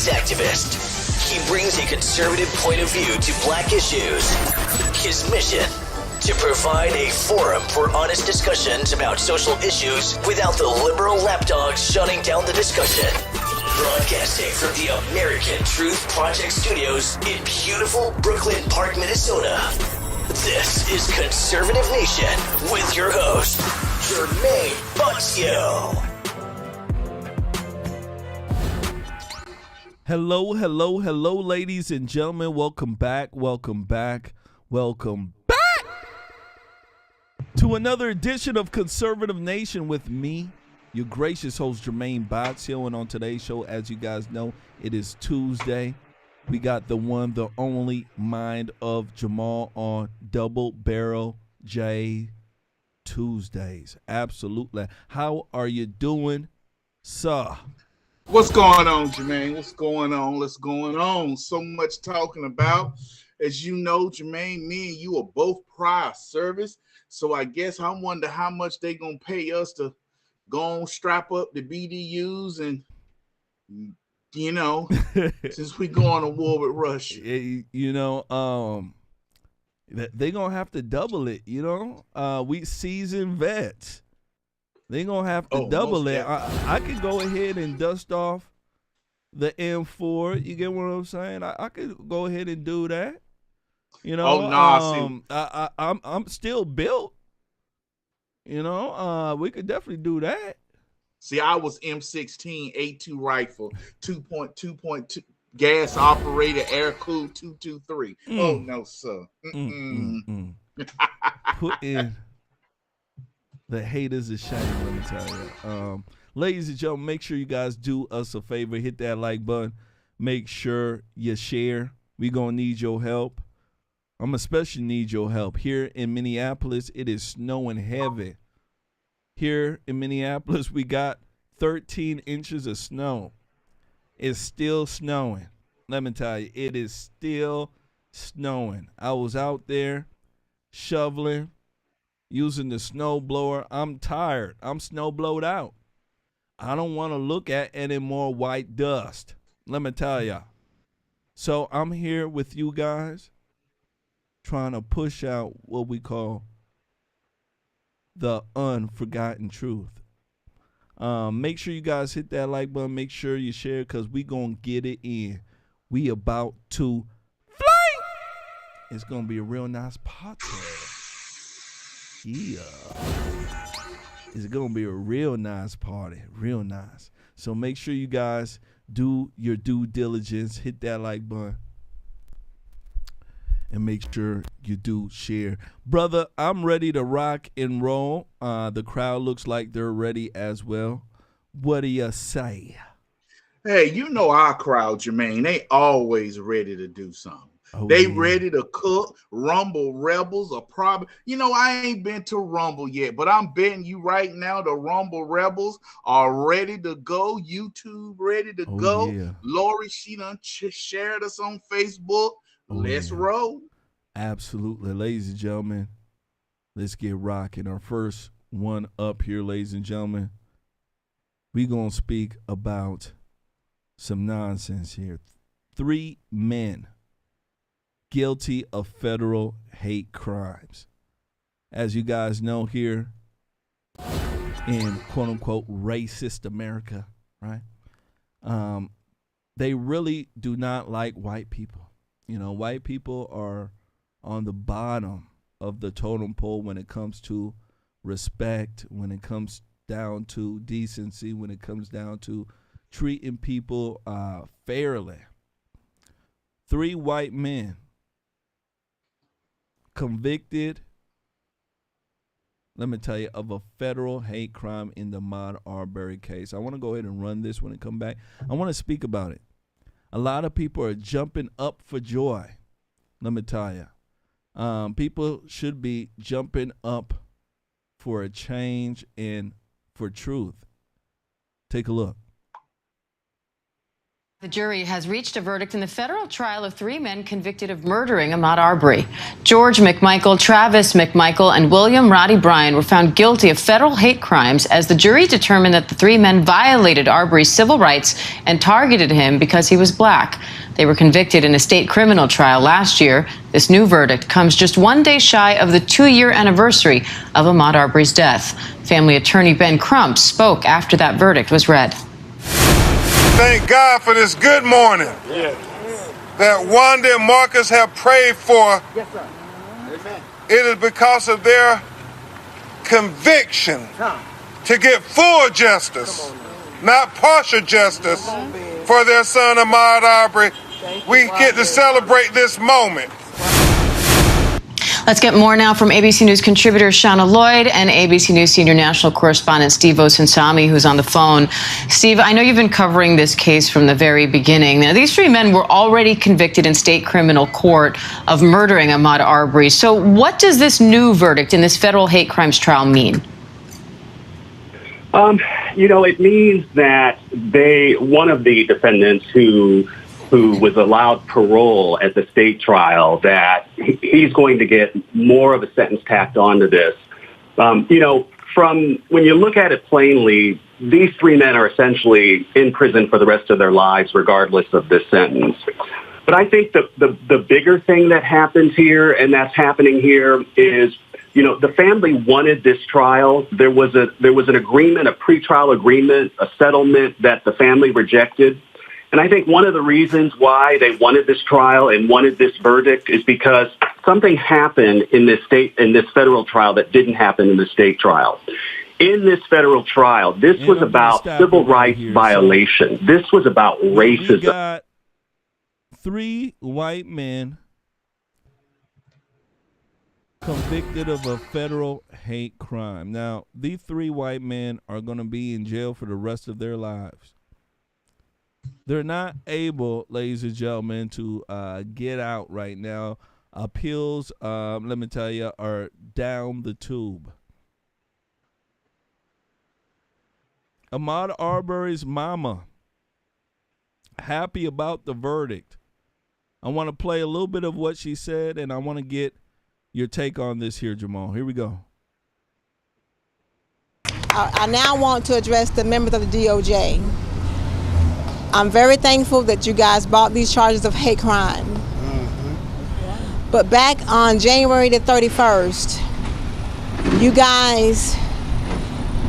activist. He brings a conservative point of view to black issues. His mission: to provide a forum for honest discussions about social issues without the liberal lapdogs shutting down the discussion. Broadcasting from the American Truth Project Studios in beautiful Brooklyn Park, Minnesota. This is Conservative Nation with your host, Jermain Botsio. Hello, hello, hello, ladies and gentlemen. Welcome back to another edition of Conservative Nation with me, your gracious host, Jermain Botsio. And on today's show, as you guys know, it is Tuesday. We got the one, the only mind of Jamal on Double Barrel J Tuesdays. Absolutely. How are you doing, sir? What's going on, Jermain? What's going on? So much talking about. As you know, Jermain, me and you are both prior service. So I guess I wonder how much they going to pay us to go on, strap up the BDUs and, you know, since we going to war with Russia. You know, they going to have to double it, you know. We seasoned vets. They going to have to double it. I could go ahead and dust off the M4. You get what I'm saying? I could go ahead and do that. You know, I'm still built. You know, we could definitely do that. See, I was M16 A2 rifle, 2.2 gas operated, air cooled 223. Oh no, sir. Put in the haters is shame, let me tell you. Ladies and gentlemen, make sure you guys do us a favor. Hit that like button. Make sure you share. We're going to need your help. I'm especially need your help. Here in Minneapolis, it is snowing heavy. Here in Minneapolis, we got 13 inches of snow. It's still snowing. Let me tell you, it is still snowing. I was out there shoveling, using the snow blower. I'm tired. I'm snow blowed out. I don't want to look at any more white dust. Let me tell you. So I'm here with you guys trying to push out what we call the unforgotten truth. Make sure you guys hit that like button. Make sure you share because we going to get it in. We about to fly. It's going to be a real nice podcast. Yeah. It's going to be a real nice party. Real nice. So make sure you guys do your due diligence. Hit that like button. And make sure you do share. Brother, I'm ready to rock and roll. The crowd looks like they're ready as well. What do you say? Hey, you know our crowd, Jermaine. They always ready to do something. Ready to cook. Rumble Rebels are probably, you know, I ain't been to Rumble yet, but I'm betting you right now the Rumble Rebels are ready to go. YouTube ready to go. Yeah. Lori, she done shared us on Facebook. Let's roll. Absolutely. Ladies and gentlemen, let's get rocking. Our first one up here, ladies and gentlemen, we going to speak about some nonsense here. 3 men guilty of federal hate crimes. As you guys know here in quote-unquote racist America, right? They really do not like white people. You know, white people are on the bottom of the totem pole when it comes to respect, when it comes down to decency, when it comes down to treating people fairly. 3 white men convicted, let me tell you, of a federal hate crime in the Ahmaud Arbery case. I want to go ahead and run this when it come back. I want to speak about it. A lot of people are jumping up for joy. Let me tell you. People should be jumping up for a change and for truth. Take a look. The jury has reached a verdict in the federal trial of 3 men convicted of murdering Ahmaud Arbery. George McMichael, Travis McMichael, and William Roddy Bryan were found guilty of federal hate crimes as the jury determined that the 3 men violated Arbery's civil rights and targeted him because he was black. They were convicted in a state criminal trial last year. This new verdict comes just 1 day shy of the 2-year anniversary of Ahmaud Arbery's death. Family attorney Ben Crump spoke after that verdict was read. Thank God for this good morning that Wanda and Marcus have prayed for. Yes, sir. Amen. It is because of their conviction to get full justice, not partial justice, for their son Ahmaud Arbery. We get to celebrate this moment. Let's get more now from ABC News contributor Shauna Lloyd and ABC News senior national correspondent Steve Osunsami, who's on the phone. Steve, I know you've been covering this case from the very beginning. Now, these 3 men were already convicted in state criminal court of murdering Ahmaud Arbery. So what does this new verdict in this federal hate crimes trial mean? It means that one of the defendants who was allowed parole at the state trial, that he's going to get more of a sentence tacked onto this. From when you look at it plainly, these 3 men are essentially in prison for the rest of their lives, regardless of this sentence. But I think the bigger thing that happens here, and that's happening here, is the family wanted this trial. There was an agreement, a pretrial agreement, a settlement that the family rejected. And I think one of the reasons why they wanted this trial and wanted this verdict is because something happened in this federal trial that didn't happen in the state trial. In this federal trial, this was about civil rights violation. This was about racism. We got 3 white men convicted of a federal hate crime. Now, these 3 white men are going to be in jail for the rest of their lives. They're not able, ladies and gentlemen, to get out right now. Appeals, let me tell you, are down the tube. Ahmaud Arbery's mama, happy about the verdict. I want to play a little bit of what she said, and I want to get your take on this here, Jamal. Here we go. I now want to address the members of the DOJ. I'm very thankful that you guys brought these charges of hate crime. Mm-hmm. But back on January the 31st, you guys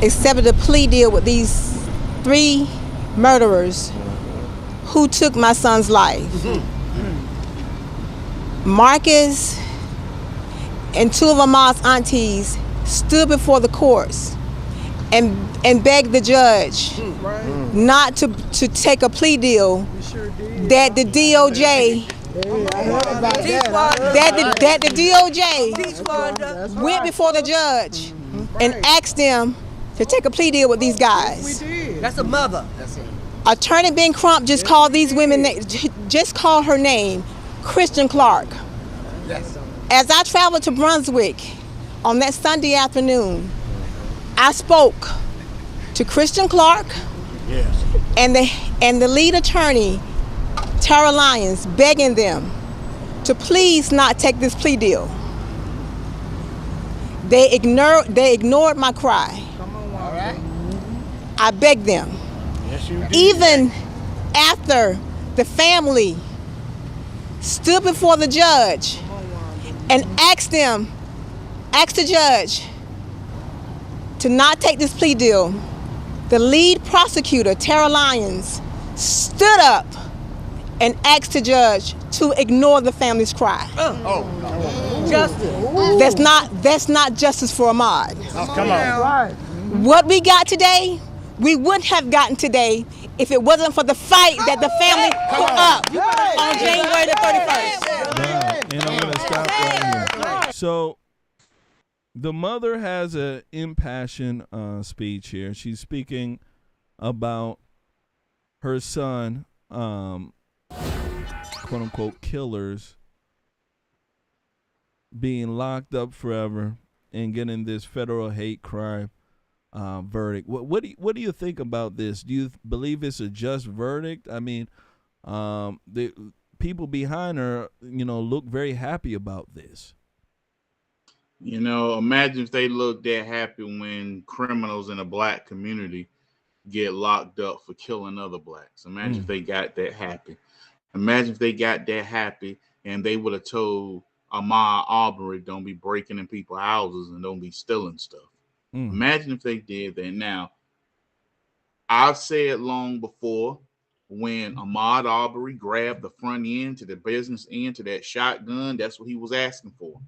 accepted a plea deal with these 3 murderers who took my son's life. Mm-hmm. Marcus and 2 of Ahmaud's aunties stood before the courts and begged the judge not to take a plea deal that the DOJ went before the judge and asked them to take a plea deal with these guys. That's a mother. Attorney Ben Crump just called these women, just called her name, Christian Clark. As I traveled to Brunswick on that Sunday afternoon, I spoke to Christian Clark and the lead attorney, Tara Lyons, begging them to please not take this plea deal. They ignored my cry. I begged them. Yes, you did. Even after the family stood before the judge and asked the judge to not take this plea deal, the lead prosecutor, Tara Lyons, stood up and asked the judge to ignore the family's cry. Justice. That's not justice for Ahmaud. Come on. What we got today, we wouldn't have gotten today if it wasn't for the fight that the family put up on January the 31st. And I'm going to stop right here. So the mother has an impassioned speech here. She's speaking about her son, quote-unquote, killers being locked up forever and getting this federal hate crime verdict. What do you think about this? Do you believe it's a just verdict? I mean, The people behind her, look very happy about this. Imagine if they look that happy when criminals in a black community get locked up for killing other blacks. Imagine if they got that happy. Imagine if they got that happy and they would have told Ahmaud Arbery, don't be breaking in people's houses and don't be stealing stuff. Imagine if they did that. Now, I've said long before, when Ahmaud Arbery grabbed the front end to the business end to that shotgun, that's what he was asking for.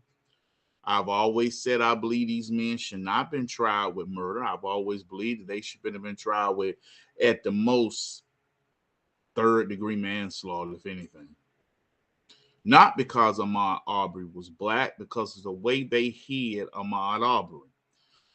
I've always said I believe these men should not have been tried with murder. I've always believed that they should have been tried with, at the most, third-degree manslaughter, if anything. Not because Ahmaud Arbery was black, because of the way they hid Ahmaud Arbery.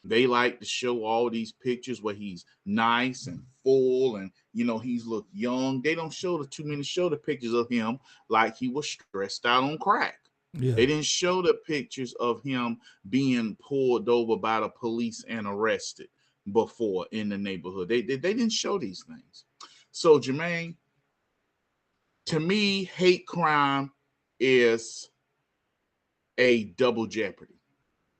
They like to show all these pictures where he's nice and full and, he's look young. They don't show the pictures of him like he was stressed out on crack. Yeah. They didn't show the pictures of him being pulled over by the police and arrested before in the neighborhood. They didn't show these things. So, Jermain, to me, hate crime is a double jeopardy.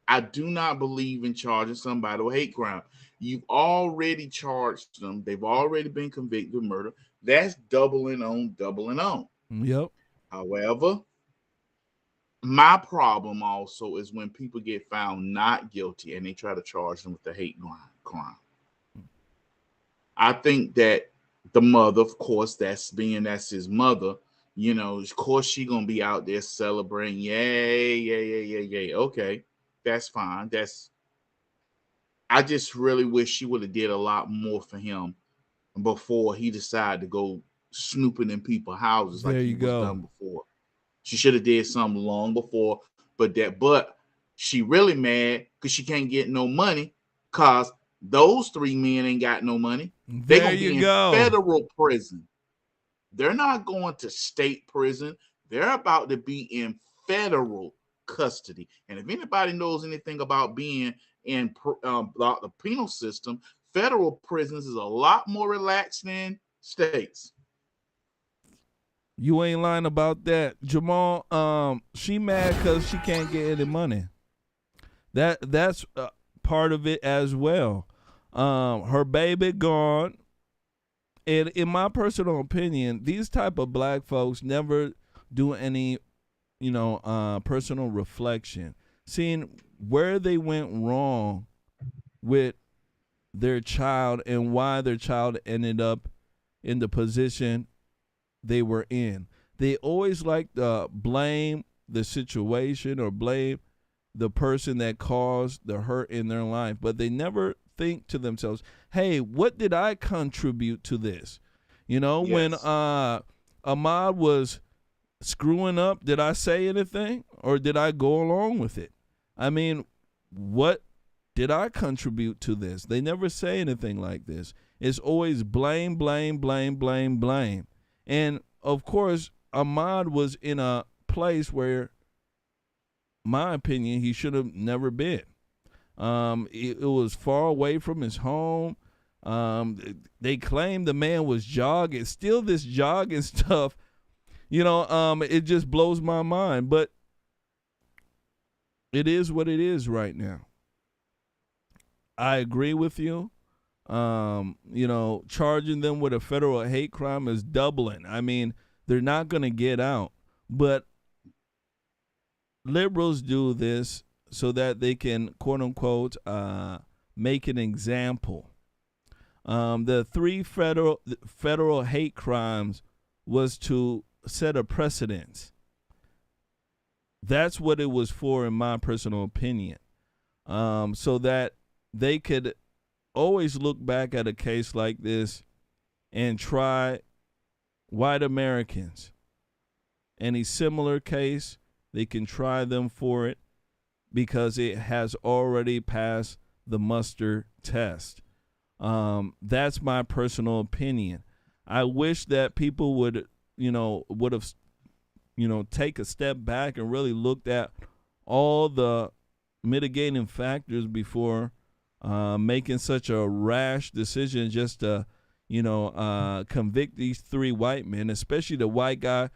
I do not believe in charging somebody with hate crime. You've already charged them. They've already been convicted of murder. That's doubling on. Yep. However, my problem also is when people get found not guilty and they try to charge them with the hate crime. I think that the mother, of course, that's his mother, of course she gonna be out there celebrating. Yay. Okay, that's fine. I just really wish she would have did a lot more for him before he decided to go snooping in people's houses like he was done before. She should have did something long before, but she really mad because she can't get no money because those three men ain't got no money. They're going to be in federal prison. They're not going to state prison. They're about to be in federal custody. And if anybody knows anything about being in the penal system, federal prisons is a lot more relaxed than states. You ain't lying about that. Jamal, she mad because she can't get any money. That's part of it as well. Her baby gone. And in my personal opinion, these type of black folks never do any, personal reflection. Seeing where they went wrong with their child and why their child ended up in the position they were in. They always like to blame the situation or blame the person that caused the hurt in their life, but they never think to themselves, hey, what did I contribute to this? When Ahmaud was screwing up, did I say anything or did I go along with it? I mean, what did I contribute to this? They never say anything like this. It's always blame. And, of course, Ahmaud was in a place where, my opinion, he should have never been. It was far away from his home. They claimed the man was jogging. Still this jogging stuff, it just blows my mind. But it is what it is right now. I agree with you. Charging them with a federal hate crime is doubling. I mean, they're not going to get out. But liberals do this so that they can, quote unquote, make an example. The three federal hate crimes was to set a precedence. That's what it was for, in my personal opinion. So that they could always look back at a case like this and try white Americans. Any similar case, they can try them for it because it has already passed the muster test. That's my personal opinion. I wish that people would have, take a step back and really looked at all the mitigating factors before making such a rash decision just to, convict these 3 white men, especially the white guy.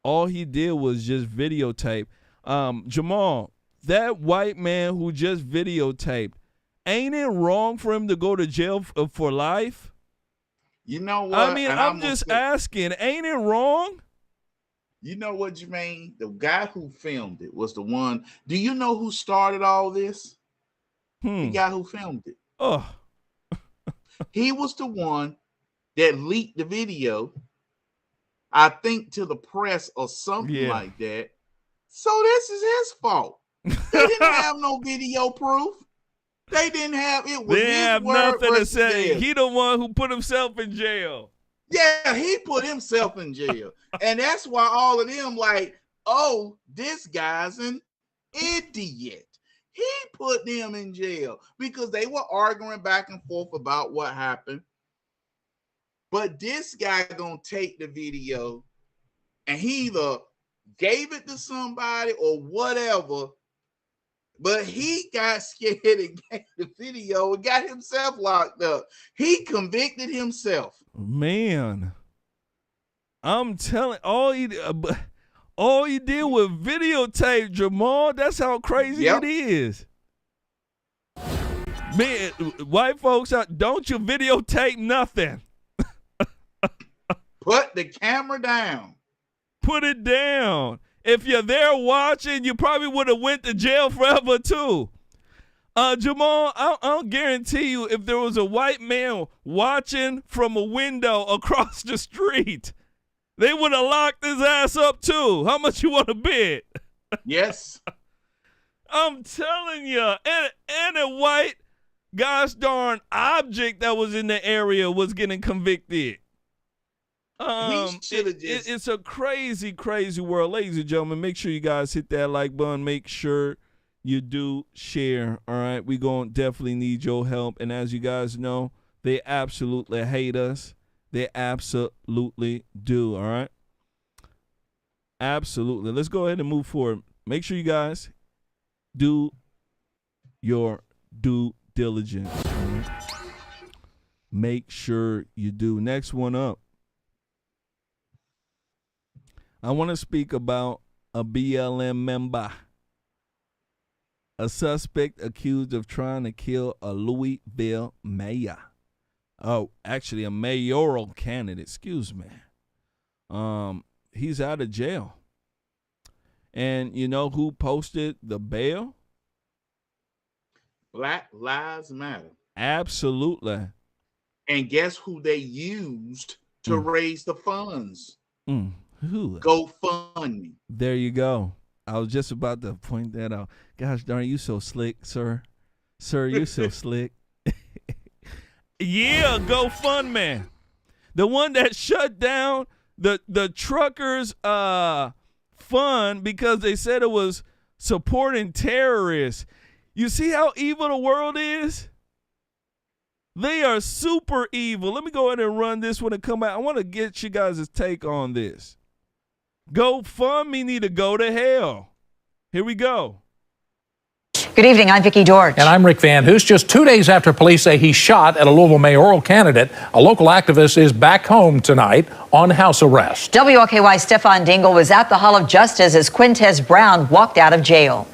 All he did was just videotape. Jamal, that white man who just videotaped, ain't it wrong for him to go to jail for life? You know what? I mean, I'm just asking, ain't it wrong? You know what, Jermaine? The guy who filmed it was the one. Do you know who started all this? The guy who filmed it. Oh. He was the one that leaked the video, I think, to the press or something like that. So this is his fault. They didn't have no video proof. They didn't have it. They have nothing to say. He the one who put himself in jail. Yeah, he put himself in jail. And that's why all of them like, oh, this guy's an idiot. He put them in jail because they were arguing back and forth about what happened. But this guy gonna take the video and he either gave it to somebody or whatever, but he got scared and gave the video and got himself locked up. He convicted himself. Man, I'm telling, all he did was videotape, Jamal. That's how crazy it is. Man, white folks, don't you videotape nothing. Put the camera down. Put it down. If you're there watching, you probably would have went to jail forever too. Jamal, I'll guarantee you, if there was a white man watching from a window across the street, they would have locked his ass up too. How much you want to bet? Yes. I'm telling you, and a white gosh darn object that was in the area was getting convicted. It's a crazy, crazy world. Ladies and gentlemen, make sure you guys hit that like button. Make sure you do share, all right? We're going to definitely need your help. And as you guys know, they absolutely hate us. They absolutely do, all right? Absolutely. Let's go ahead and move forward. Make sure you guys do your due diligence, all right? Make sure you do. Next one up. I want to speak about a BLM member. A suspect accused of trying to kill a Louisville mayor. Oh, actually a mayoral candidate, excuse me. He's out of jail. And you know who posted the bail? Black Lives Matter. Absolutely. And guess who they used to raise the funds? Who? GoFundMe. There you go. I was just about to point that out. Gosh darn, you so slick, sir. Sir, you so slick. Yeah, GoFundMe. The one that shut down the truckers' fund because they said it was supporting terrorists. You see how evil the world is? They are super evil. Let me go ahead and run this one and come back. I want to get you guys' take on this. GoFundMe need to go to hell. Here we go. Good evening, I'm Vicki George. And I'm Rick Van Hoos. Just 2 days after police say he shot at a Louisville mayoral candidate, a local activist is back home tonight on house arrest. WLKY's Stefan Dingle was at the Hall of Justice as Quintez Brown walked out of jail.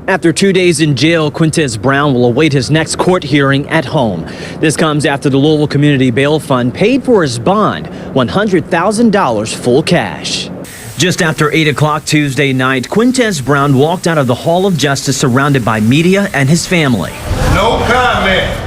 After 2 days in jail, Quintez Brown will await his next court hearing at home. This comes after the Louisville Community Bail Fund paid for his bond, $100,000 full cash. Just after 8 o'clock Tuesday night, Quintez Brown walked out of the Hall of Justice surrounded by media and his family. No comment.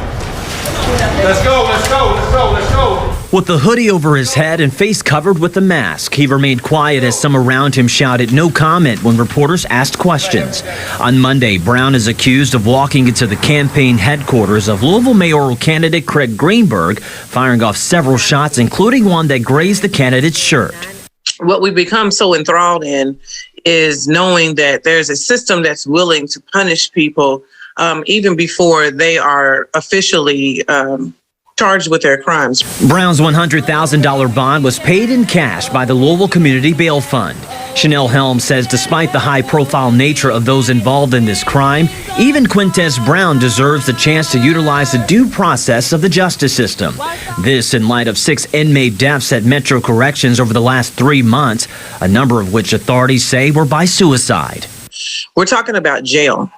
Let's go, let's go, let's go, let's go. With the hoodie over his head and face covered with a mask, he remained quiet as some around him shouted no comment when reporters asked questions. On Monday, Brown is accused of walking into the campaign headquarters of Louisville mayoral candidate Craig Greenberg, firing off several shots, including one that grazed the candidate's shirt. What we become so enthralled in is knowing that there's a system that's willing to punish people even before they are officially charged with their crimes. Brown's $100,000 bond was paid in cash by the Louisville Community Bail Fund. Chanel Helms says despite the high-profile nature of those involved in this crime, even Quintez Brown deserves the chance to utilize the due process of the justice system. This in light of 6 inmate deaths at Metro Corrections over the last 3 months, a number of which authorities say were by suicide. We're talking about jail.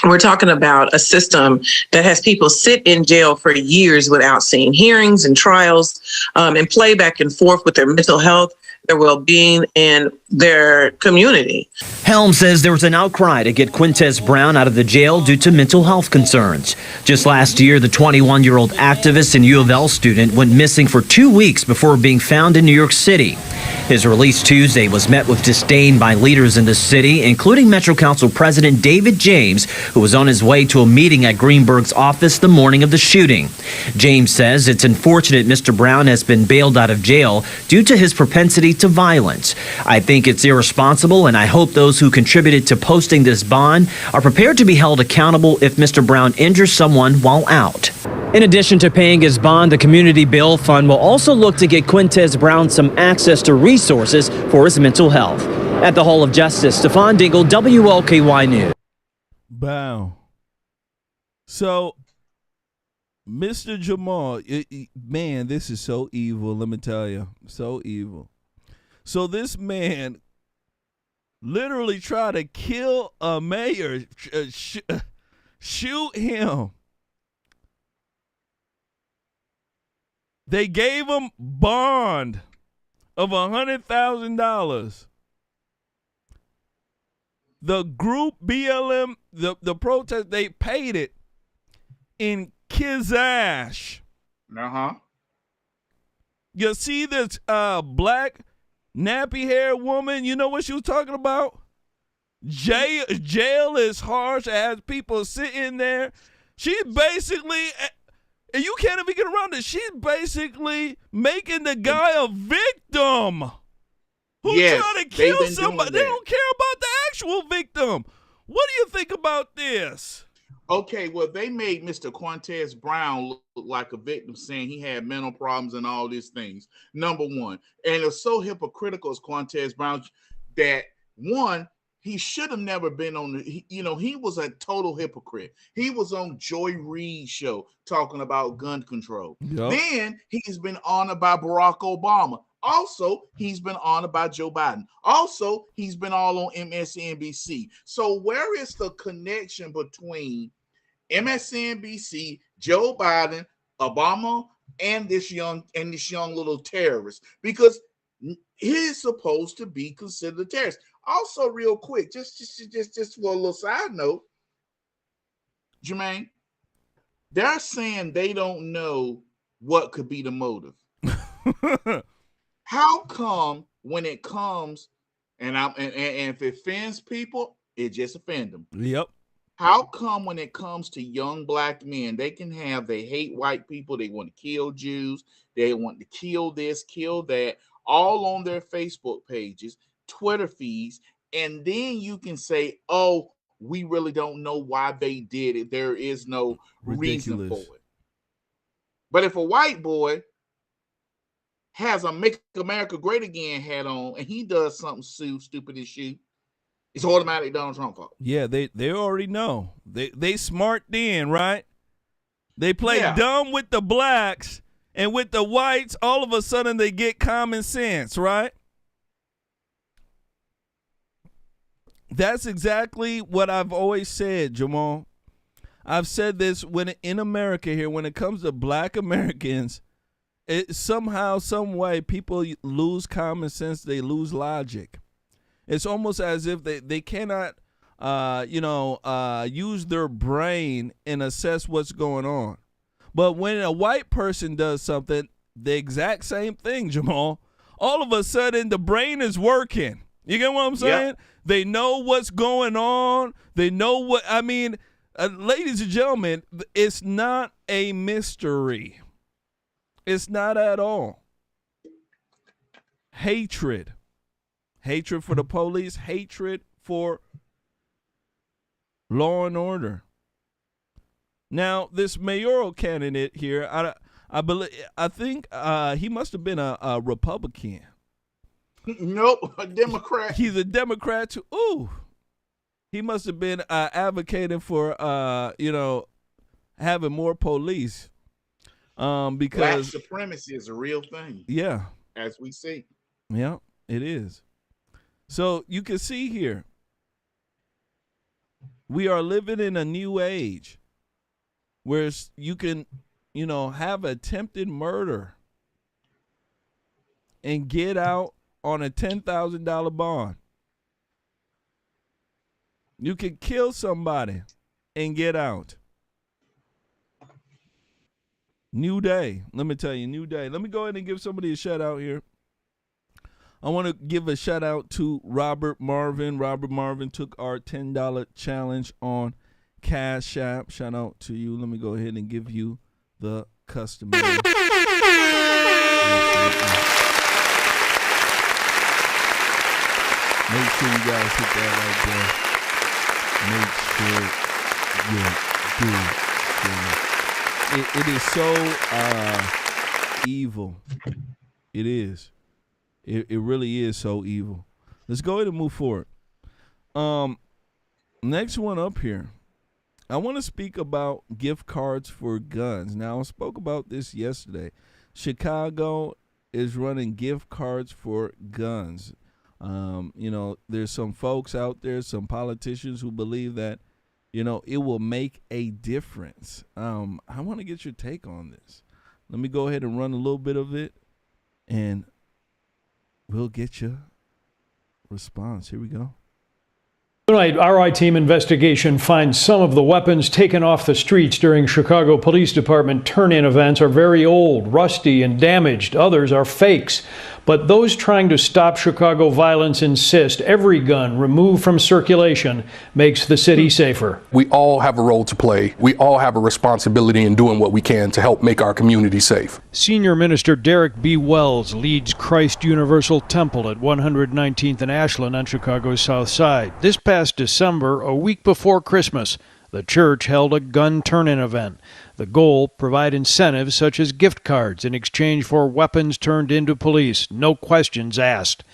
We're talking about a system that has people sit in jail for years without seeing hearings and trials, and play back and forth with their mental health, their well-being, and their community. Helms says there was an outcry to get Quintez Brown out of the jail due to mental health concerns. Just last year, the 21-year-old activist and U of L student went missing for 2 weeks before being found in New York City. His release Tuesday was met with disdain by leaders in the city, including Metro Council President David James, who was on his way to a meeting at Greenberg's office the morning of the shooting. James says it's unfortunate Mr. Brown has been bailed out of jail due to his propensity to violence. I think it's irresponsible, and I hope those who contributed to posting this bond are prepared to be held accountable if Mr. Brown injures someone while out. In addition to paying his bond, the Community Bail Fund will also look to get Quintez Brown some access to resources for his mental health. At the Hall of Justice, Stefan Dingle, WLKY News. Bow. So, Mr. Jamal, man, this is so evil, let me tell you. So evil. So this man literally tried to kill a mayor, shoot him. They gave him bond of $100,000. The group BLM, the protest, they paid it in Kizash. Uh-huh. You see this black nappy-haired woman, you know what she was talking about? Jail is harsh. It has people sitting there. She's basically... And you can't even get around it. She's basically making the guy a victim who's trying to kill somebody. They don't care about the actual victim. What do you think about this? Okay, well, they made Mr. Quintez Brown look like a victim, saying he had mental problems and all these things. Number one. And it's so hypocritical as Quintez Brown that, one, he should have never been on the, he was a total hypocrite. He was on Joy Reid's show talking about gun control. Yep. Then he's been honored by Barack Obama. Also, he's been honored by Joe Biden. Also, he's been all on MSNBC. So where is the connection between MSNBC, Joe Biden, Obama, and this young little terrorist? Because he's supposed to be considered a terrorist. Also, real quick, just for a little side note, Jermain, they're saying they don't know what could be the motive. How come when it comes and if it offends people, it just offends them? Yep. How come when it comes to young black men, they hate white people, they want to kill Jews, they want to kill this, kill that, all on their Facebook pages, Twitter feeds, and then you can say, oh, we really don't know why they did it. There is no reason for it. But if a white boy has a Make America Great Again hat on and he does something stupid as shit, it's automatically Donald Trump fault. Yeah, they already know. They smart then, right? They play dumb with the blacks, and with the whites, all of a sudden they get common sense, right? That's exactly what I've always said, Jamal. I've said this in America here, when it comes to black Americans, it somehow, some way, people lose common sense. They lose logic. It's almost as if they cannot, use their brain and assess what's going on. But when a white person does something, the exact same thing, Jamal, all of a sudden the brain is working. You get what I'm saying? Yep. They know what's going on. They know what, ladies and gentlemen, it's not a mystery. It's not at all. Hatred. Hatred for the police. Hatred for law and order. Now, this mayoral candidate here, I think he must have been a Republican. Nope, a Democrat. He's a Democrat too. Ooh, he must have been advocating for having more police. Because black supremacy is a real thing. Yeah, as we see. Yeah, it is. So you can see here, we are living in a new age where you can, have attempted murder and get out on a $10,000 bond. You can kill somebody and get out. New day. Let me tell you, new day. Let me go ahead and give somebody a shout out here. I want to give a shout out to Robert Marvin. Robert Marvin took our $10 challenge on Cash App. Shout out to you. Let me go ahead and give you the customary. Make sure you guys hit that right there. Make sure you do. It is so evil. It is. It really is so evil. Let's go ahead and move forward. Next one up here. I want to speak about gift cards for guns. Now, I spoke about this yesterday. Chicago is running gift cards for guns. There's some folks out there, some politicians who believe that, it will make a difference. I want to get your take on this. Let me go ahead and run a little bit of it, and we'll get your response. Here we go. Tonight, our I-Team investigation finds some of the weapons taken off the streets during Chicago Police Department turn-in events are very old, rusty, and damaged. Others are fakes. But those trying to stop Chicago violence insist every gun removed from circulation makes the city safer. We all have a role to play. We all have a responsibility in doing what we can to help make our community safe. Senior Minister Derek B. Wells leads Christ Universal Temple at 119th and Ashland on Chicago's South Side. This past December, a week before Christmas, the church held a gun turn-in event. The goal, provide incentives such as gift cards in exchange for weapons turned into police, no questions asked.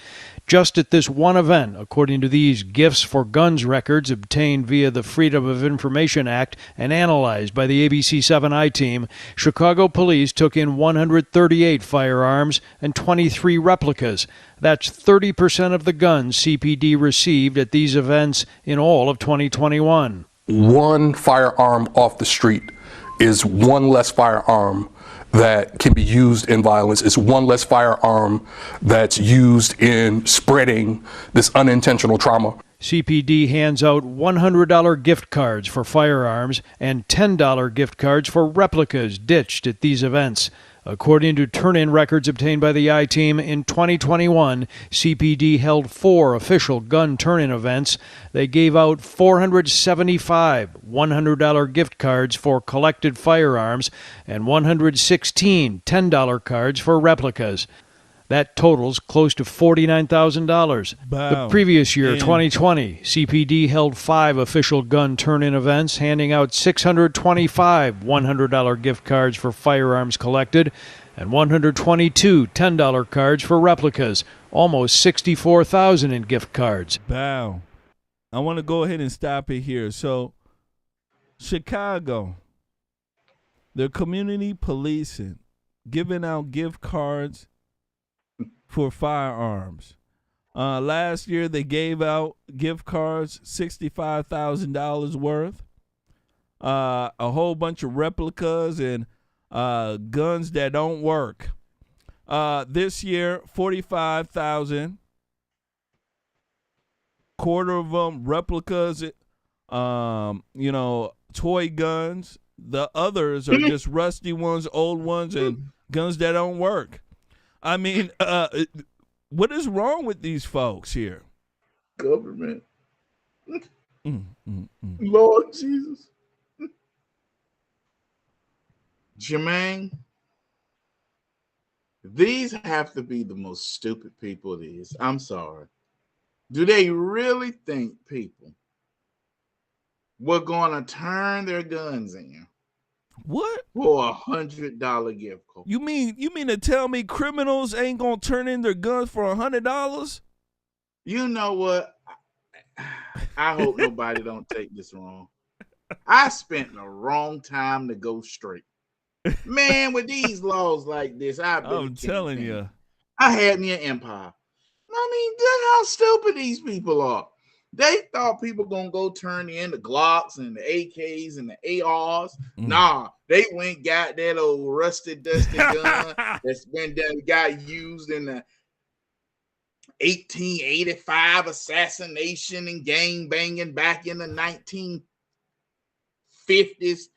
Just at this one event, according to these gifts for guns records obtained via the Freedom of Information Act and analyzed by the ABC7 I-Team, Chicago police took in 138 firearms and 23 replicas. That's 30% of the guns CPD received at these events in all of 2021. One firearm off the street is one less firearm that can be used in violence. It's one less firearm that's used in spreading this unintentional trauma. CPD hands out $100 gift cards for firearms and $10 gift cards for replicas ditched at these events. According to turn-in records obtained by the I-Team, in 2021, CPD held 4 official gun turn-in events. They gave out 475 $100 gift cards for collected firearms and 116 $10 cards for replicas. That totals close to $49,000. The previous year, 2020, CPD held 5 official gun turn-in events, handing out 625 $100 gift cards for firearms collected and 122 $10 cards for replicas, almost 64,000 in gift cards. Wow. I want to go ahead and stop it here. So, Chicago, the community policing, giving out gift cards for firearms. Last year, they gave out gift cards, $65,000 worth, a whole bunch of replicas and guns that don't work. This year, $45,000, quarter of them replicas, toy guns. The others are just rusty ones, old ones, and guns that don't work. I mean, what is wrong with these folks here? Government. Lord Jesus. Jermain, these have to be the most stupid people it is. I'm sorry. Do they really think people were going to turn their guns in What? For $100 gift card. You mean to tell me criminals ain't gonna turn in their guns for $100? You know what? I hope nobody don't take this wrong. I spent the wrong time to go straight. Man, with these laws like this, I'm telling you. I had me an empire. I mean, that's how stupid these people are. They thought people gonna go turn in the Glocks and the AKs and the ARs. Nah, they went got that old rusted, dusty gun that's been done, got used in the 1885 assassination and gang banging back in the 1950s,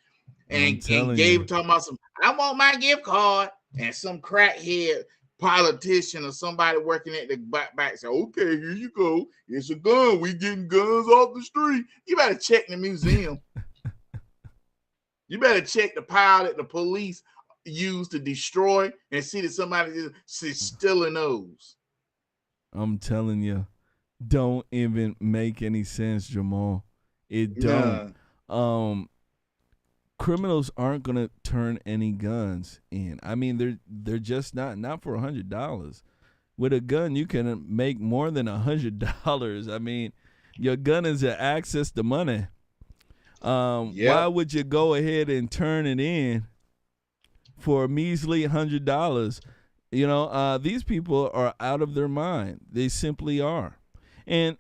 and gave talking about some. I want my gift card, and some crackhead politician or somebody working at the back say, okay, here you go. It's a gun. We getting guns off the street. You better check the museum. You better check the pile that the police used to destroy and see that somebody is stealing those. I'm telling you, don't even make any sense, Jamal. It don't. Criminals aren't gonna turn any guns in. I mean, they're just not for $100. With a gun, you can make more than $100. I mean, your gun is to access the money. Why would you go ahead and turn it in for a measly $100? You know, these people are out of their mind. They simply are. And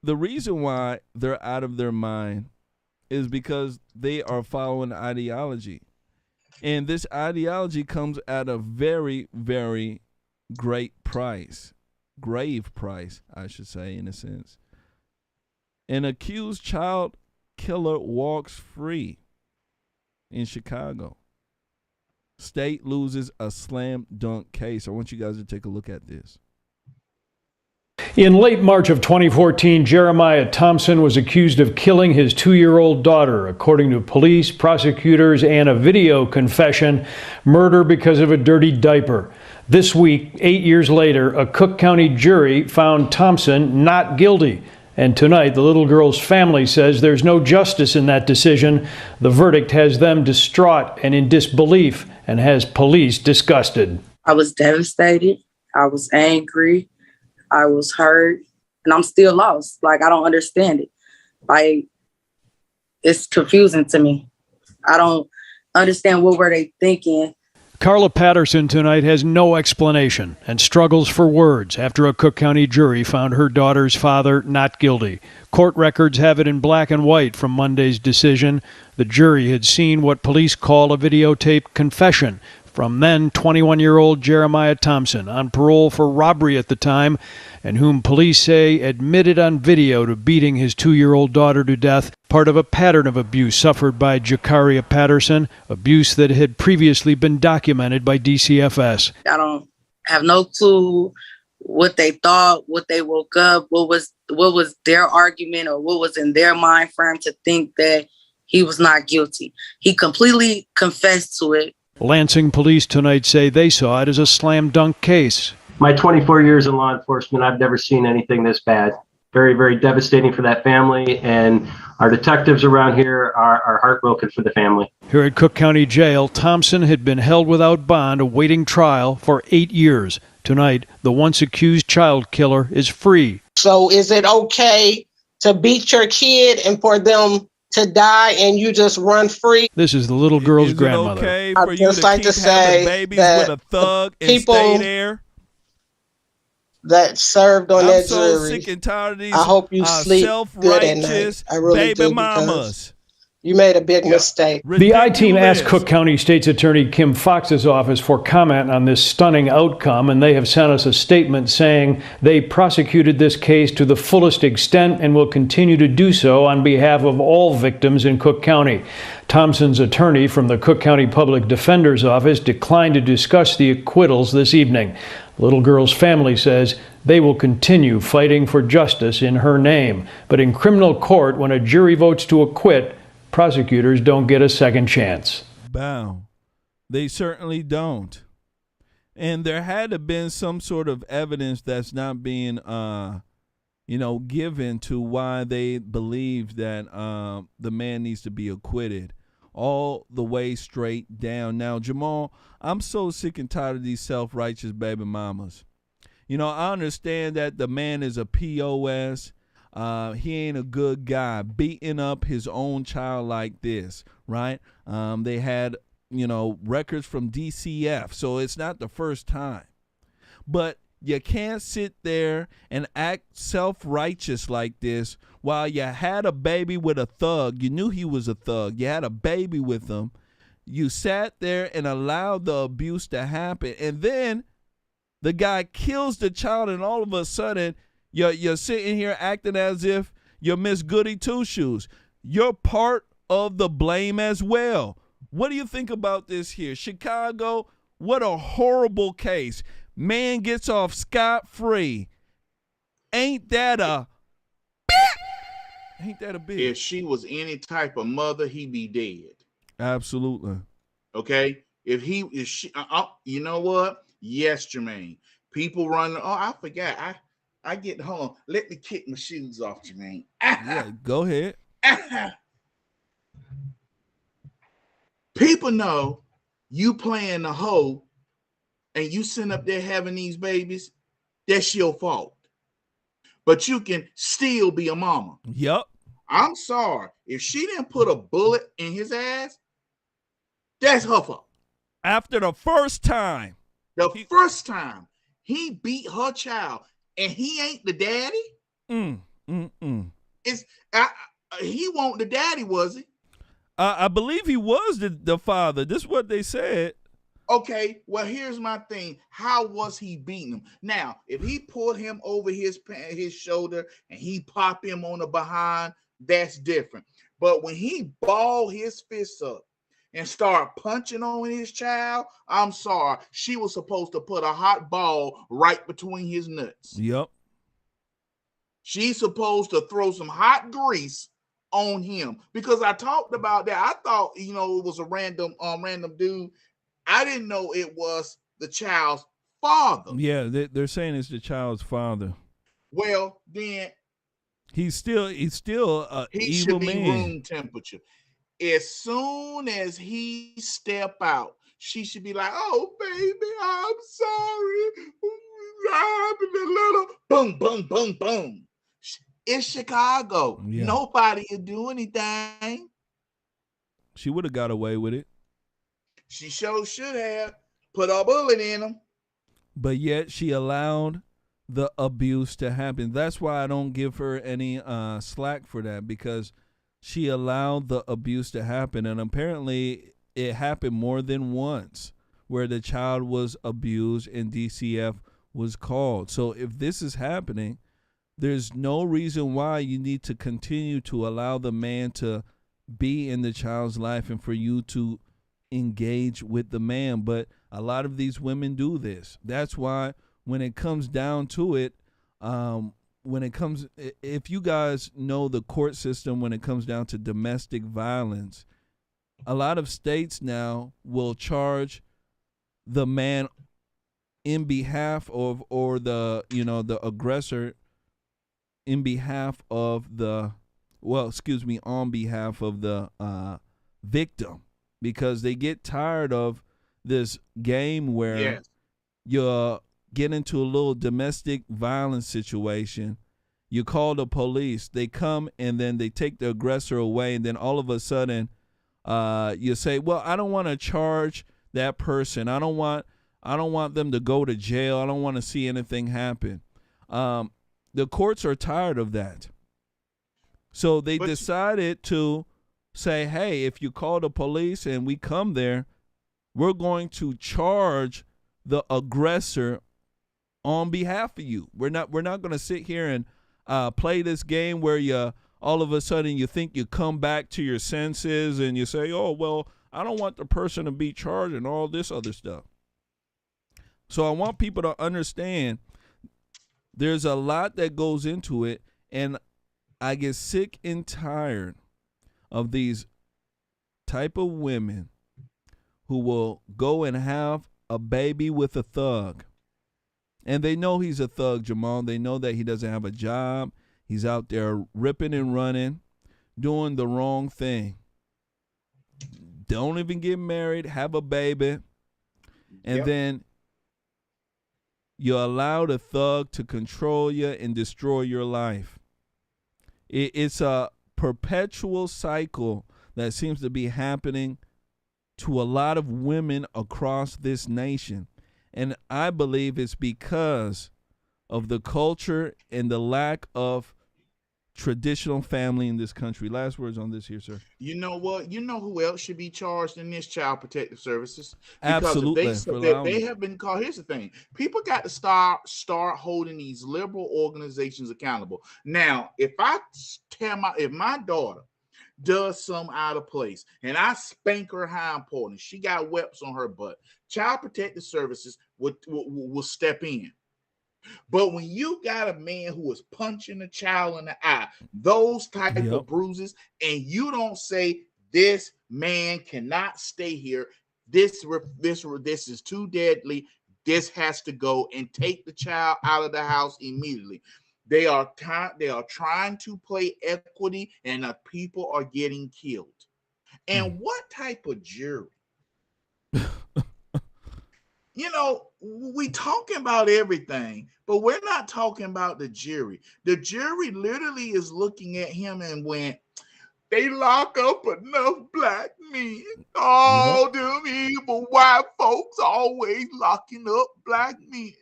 the reason why they're out of their mind is because they are following ideology. And this ideology comes at a very, very grave price, I should say, in a sense. An accused child killer walks free in Chicago. State loses a slam dunk case. I want you guys to take a look at this. In late March of 2014, Jeremiah Thompson was accused of killing his 2-year-old daughter. According to police, prosecutors, and a video confession, murder because of a dirty diaper. This week, 8 years later, a Cook County jury found Thompson not guilty. And tonight, the little girl's family says there's no justice in that decision. The verdict has them distraught and in disbelief and has police disgusted. I was devastated. I was angry. I was hurt, and I'm still lost. Like, I don't understand it. Like, it's confusing to me. I don't understand what were they thinking. Carla Patterson tonight has no explanation and struggles for words after a Cook County jury found her daughter's father not guilty. Court records have it in black and white from Monday's decision. The jury had seen what police call a videotaped confession from then 21-year-old Jeremiah Thompson, on parole for robbery at the time, and whom police say admitted on video to beating his 2-year-old daughter to death, part of a pattern of abuse suffered by Jakaria Patterson, abuse that had previously been documented by DCFS. I don't have no clue what they thought, what they woke up, what was their argument or what was in their mind frame to think that he was not guilty. He completely confessed to it. Lansing police tonight say they saw it as a slam dunk case. My 24 years in law enforcement, I've never seen anything this bad. Very, very devastating for that family, and our detectives around here are heartbroken for the family. Here at Cook County Jail, Thompson had been held without bond awaiting trial for 8 years. Tonight, the once accused child killer is free. So is it okay to beat your kid and for them to die and you just run free? This is the little girl's grandmother. Okay for you to keep having babies with a thug and stay there? That served on that jury. I'm so sick and tired of these I hope you sleep good at night. I really baby do, mamas. You made a big mistake. The I-Team asked Cook County State's Attorney Kim Fox's office for comment on this stunning outcome, and they have sent us a statement saying they prosecuted this case to the fullest extent and will continue to do so on behalf of all victims in Cook County. Thompson's attorney from the Cook County Public Defender's Office declined to discuss the acquittals this evening. The little girl's family says they will continue fighting for justice in her name. But in criminal court, when a jury votes to acquit, prosecutors don't get a second chance. Bow. They certainly don't. And there had to have been some sort of evidence that's not being, given to why they believe that the man needs to be acquitted. all the way straight down. Now, Jamal, I'm so sick and tired of these self-righteous baby mamas. You know, I understand that the man is a POS. He ain't a good guy, beating up his own child like this, right? They had, records from DCF, so it's not the first time. But you can't sit there and act self-righteous like this while you had a baby with a thug. You knew he was a thug. You had a baby with him. You sat there and allowed the abuse to happen. And then the guy kills the child, and all of a sudden, you're sitting here acting as if you're Miss Goody Two-Shoes. You're part of the blame as well. What do you think about this here? Chicago, what a horrible case. Man gets off scot-free. Ain't that a bitch? If she was any type of mother, he'd be dead. Absolutely. Okay? If she, you know what? Yes, Jermaine. People run. Oh, I forgot. I get, hold on. Let me kick my shoes off, Jermaine. Yeah, go ahead. People know you playing the hoe and you sitting up there having these babies. That's your fault. But you can still be a mama. Yep. I'm sorry. If she didn't put a bullet in his ass, that's her fault. After the first time. First time he beat her child and he ain't the daddy. It's he wasn't the daddy, was he? I believe he was the father. This is what they said. Okay, well, here's my thing. How was he beating him? Now, if he pulled him over his shoulder and he popped him on the behind, that's different. But when he balled his fists up and start punching on his child, I'm sorry. She was supposed to put a hot ball right between his nuts. Yep. She's supposed to throw some hot grease on him, because I talked about that. I thought, it was a random dude. I didn't know it was the child's father. Yeah, they're saying it's the child's father. Well, then he's still an evil man. He should be room temperature. As soon as he step out, she should be like, "Oh, baby, I'm sorry. Boom, boom, boom, boom." It's Chicago. Yeah. Nobody will do anything. She would have got away with it. She sure should have put a bullet in him. But yet she allowed the abuse to happen. That's why I don't give her any slack for that, because she allowed the abuse to happen. And apparently it happened more than once where the child was abused and DCF was called. So if this is happening, there's no reason why you need to continue to allow the man to be in the child's life and for you to engage with the man. But a lot of these women do this. That's why when it comes down to it, if you guys know the court system, when it comes down to domestic violence, a lot of states now will charge the man in behalf of, or the aggressor in behalf of on behalf of the victim, because they get tired of this game where you get into a little domestic violence situation. You call the police, they come and then they take the aggressor away, and then all of a sudden you say, well, I don't want to charge that person. I don't want them to go to jail. I don't want to see anything happen. The courts are tired of that. So they decided to say, hey, if you call the police and we come there, we're going to charge the aggressor on behalf of you. We're not going to sit here and play this game where you all of a sudden you think you come back to your senses and you say, oh, well, I don't want the person to be charged and all this other stuff. So I want people to understand there's a lot that goes into it, and I get sick and tired of these type of women who will go and have a baby with a thug. And they know he's a thug, Jamal. They know that he doesn't have a job. He's out there ripping and running, doing the wrong thing. don't even get married, have a baby, and then you allow the thug to control you and destroy your life. It's a perpetual cycle that seems to be happening to a lot of women across this nation. And I believe it's because of the culture and the lack of traditional family in this country. Last words on this here, sir. You know what? You know who else should be charged in this? Child Protective Services. Absolutely. Because they have been called. Here's the thing: people got to start holding these liberal organizations accountable. Now, if my daughter does some out of place and I spank her high important, she got whelps on her butt, Child Protective Services will step in. But when you got a man who is punching a child in the eye, those type of bruises, and you don't say this man cannot stay here, this is too deadly, this has to go, and take the child out of the house immediately. They are trying to play equity, and the people are getting killed. And what type of jury? You know, we talking about everything, but we're not talking about the jury. The jury literally is looking at him and went, they lock up enough black men. All them evil white folks always locking up black men.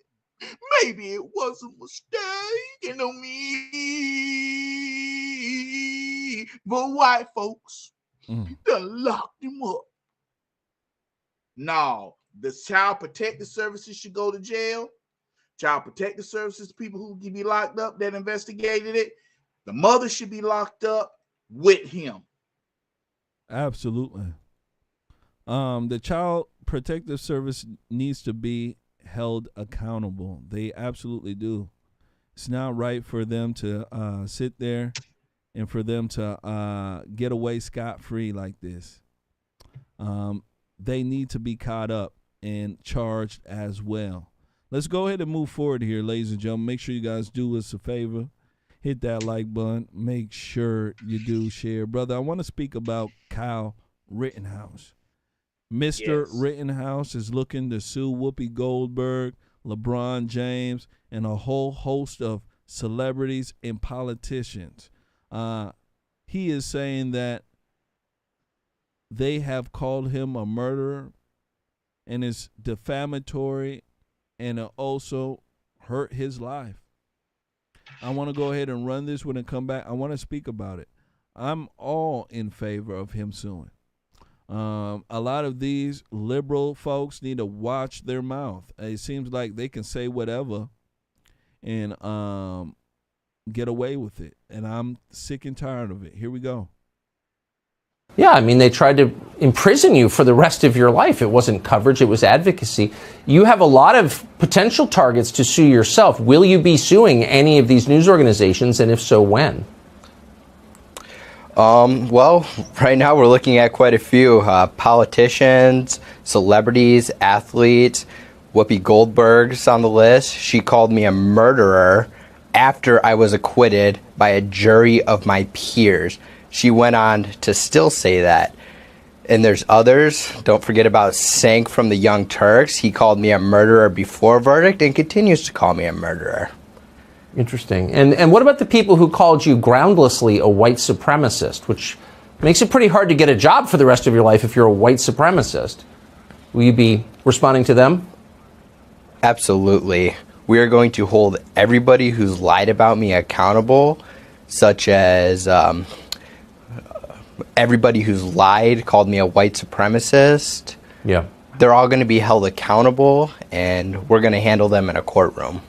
Maybe it was a mistake on me, but white folks done locked him up. No. The Child Protective Services should go to jail. Child Protective Services, people who can be locked up that investigated it, the mother should be locked up with him. Absolutely. The Child Protective Service needs to be held accountable. They absolutely do. It's not right for them to sit there and for them to get away scot-free like this. They need to be caught up and charged as well. Let's go ahead and move forward here, ladies and gentlemen. Make sure you guys do us a favor. Hit that like button. Make sure you do share. Brother, I want to speak about Kyle Rittenhouse. Mr. Rittenhouse is looking to sue Whoopi Goldberg, LeBron James, and a whole host of celebrities and politicians. He is saying that they have called him a murderer, and it's defamatory, and it also hurt his life. I want to go ahead and run this when I come back. I want to speak about it. I'm all in favor of him suing. A lot of these liberal folks need to watch their mouth. It seems like they can say whatever and get away with it, and I'm sick and tired of it. Here we go. Yeah, I mean, they tried to imprison you for the rest of your life. It wasn't coverage, it was advocacy. You have a lot of potential targets to sue yourself. Will you be suing any of these news organizations, and if so, when? Well, right now we're looking at quite a few politicians, celebrities, athletes. Whoopi Goldberg's on the list. She called me a murderer after I was acquitted by a jury of my peers. She went on to still say that. And there's others. Don't forget about Sank from the Young Turks. He called me a murderer before verdict and continues to call me a murderer. Interesting. And what about the people who called you groundlessly a white supremacist, which makes it pretty hard to get a job for the rest of your life if you're a white supremacist? Will you be responding to them? Absolutely. We are going to hold everybody who's lied about me accountable, such as everybody who's lied, called me a white supremacist. Yeah. They're all going to be held accountable, and we're going to handle them in a courtroom.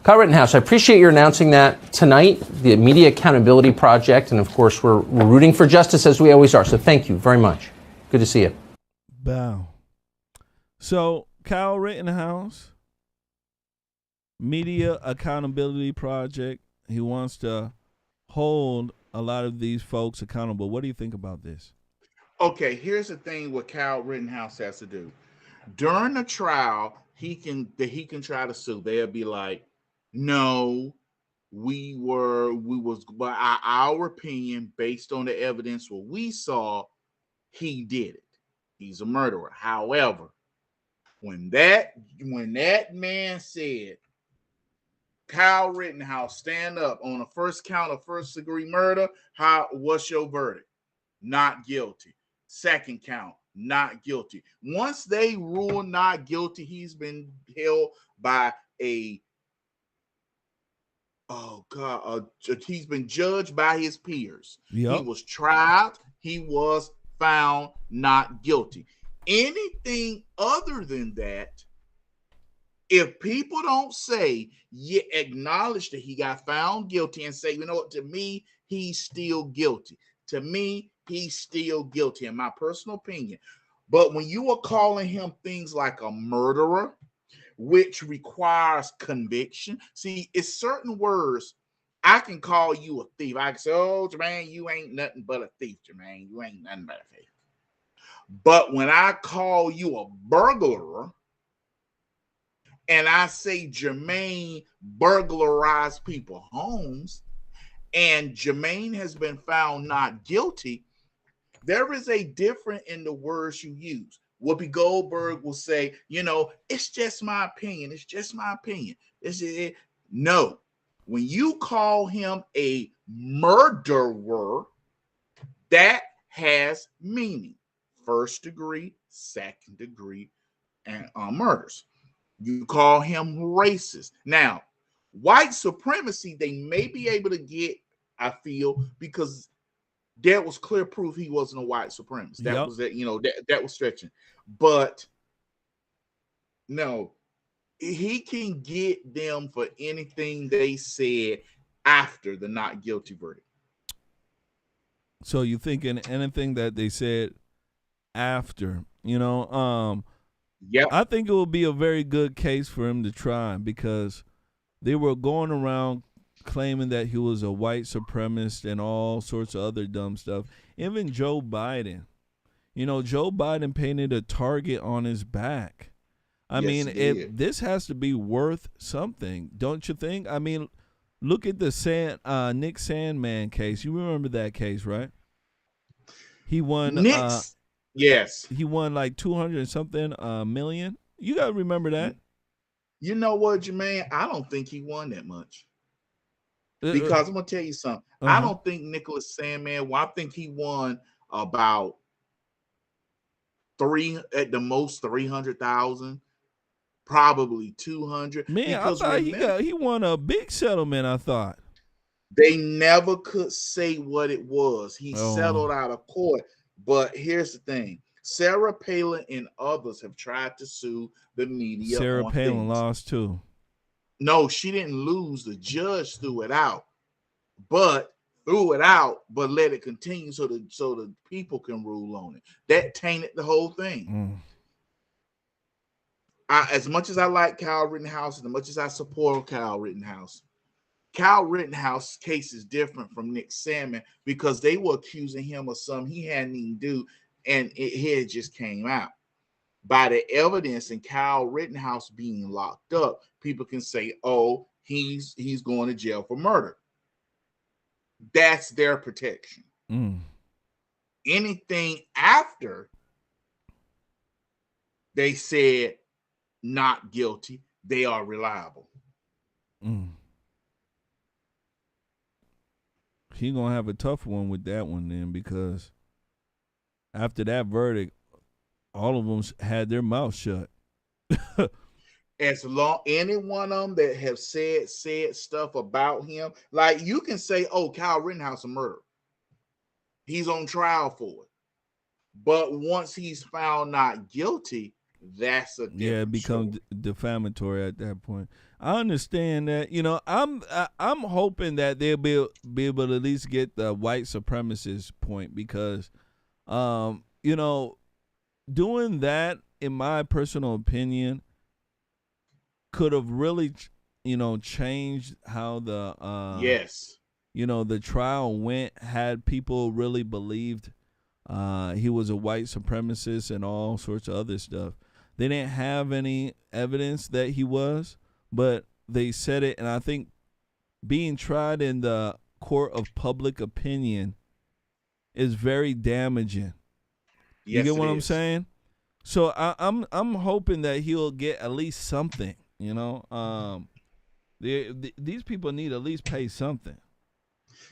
Kyle Rittenhouse, I appreciate your announcing that tonight, the Media Accountability Project, and of course we're rooting for justice as we always are. So thank you very much. Good to see you. Bow. So Kyle Rittenhouse, Media Accountability Project, he wants to hold a lot of these folks accountable. What do you think about this? Okay, here's the thing what Kyle Rittenhouse has to do. During the trial, he can try to sue. They'll be like, no, we was by our opinion, based on the evidence what we saw, he did it. He's a murderer. However, when that man said, Kyle Rittenhouse, stand up on the first count of first-degree murder, what's your verdict? Not guilty. Second count, not guilty. Once they rule not guilty, he's been held by he's been judged by his peers. Yep. He was tried. He was found not guilty. Anything other than that, if people don't say, acknowledge that he got found guilty and say, you know what, to me, he's still guilty. To me, he's still guilty, in my personal opinion. But when you are calling him things like a murderer, which requires conviction, see, it's certain words. I can call you a thief. I can say, oh, Jermain, you ain't nothing but a thief, Jermain. You ain't nothing but a thief. But when I call you a burglar, and I say Jermain burglarized people's homes, and Jermain has been found not guilty, there is a difference in the words you use. Whoopi Goldberg will say, you know, it's just my opinion. It's just my opinion. No. When you call him a murderer, that has meaning. First degree, second degree, and murders. You call him racist. Now, white supremacy, they may be able to get, I feel, because there was clear proof he wasn't a white supremacist. That was that, you know, that was stretching. But no, he can get them for anything they said after the not guilty verdict. So you thinking anything that they said after, you know, yeah, I think it will be a very good case for him to try, because they were going around claiming that he was a white supremacist and all sorts of other dumb stuff. Even Joe Biden, you know, Joe Biden painted a target on his back. I mean, this has to be worth something, don't you think? I mean, look at the Nick Sandman case. You remember that case, right? He won. Yes. He won like 200 something million. You got to remember that. You know what, Jermain? I don't think he won that much. Because I'm going to tell you something. I don't think Nicholas Sandman, I think he won about at the most 300,000, probably 200. Man, because I thought he won a big settlement, I thought. They never could say what it was. He settled out of court. But here's the thing. Sarah Palin and others have tried to sue the media. Sarah Palin lost too. No, she didn't lose. The judge threw it out, but let it continue so the people can rule on it. That tainted the whole thing. As much as I like Kyle Rittenhouse and as much as I support Kyle Rittenhouse case is different from Nick Sandman, because they were accusing him of something he hadn't even do, and it just came out. By the evidence and Kyle Rittenhouse being locked up, people can say, oh, he's going to jail for murder. That's their protection. Anything after they said not guilty, they are reliable. He gonna have a tough one with that one then, because after that verdict, all of them had their mouth shut. As long any one of them that have said stuff about him, like you can say, "Oh, Kyle Rittenhouse a murderer. He's on trial for it." But once he's found not guilty, that's a it becomes defamatory at that point. I understand that. You know, I'm hoping that they'll be able to at least get the white supremacist point, because, you know, doing that, in my personal opinion, could have really, you know, changed how the you know, the trial went, had people really believed he was a white supremacist and all sorts of other stuff. They didn't have any evidence that he was, but they said it, and I think being tried in the court of public opinion is very damaging. You Yes, get what it I'm is. saying? So I'm hoping that he'll get at least something. You know, these people need at least pay something.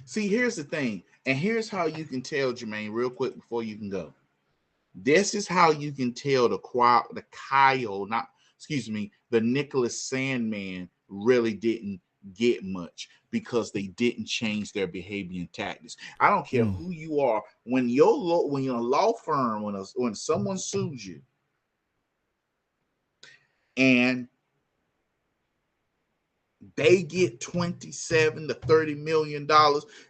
See, here's the thing, and here's how you can tell, Jermaine, real quick before you can go. This is how you can tell the Nicholas Sandman really didn't get much, because they didn't change their behavior and tactics. I don't care who you are. When you're a law firm, when someone sues you, and they get $27 to $30 million,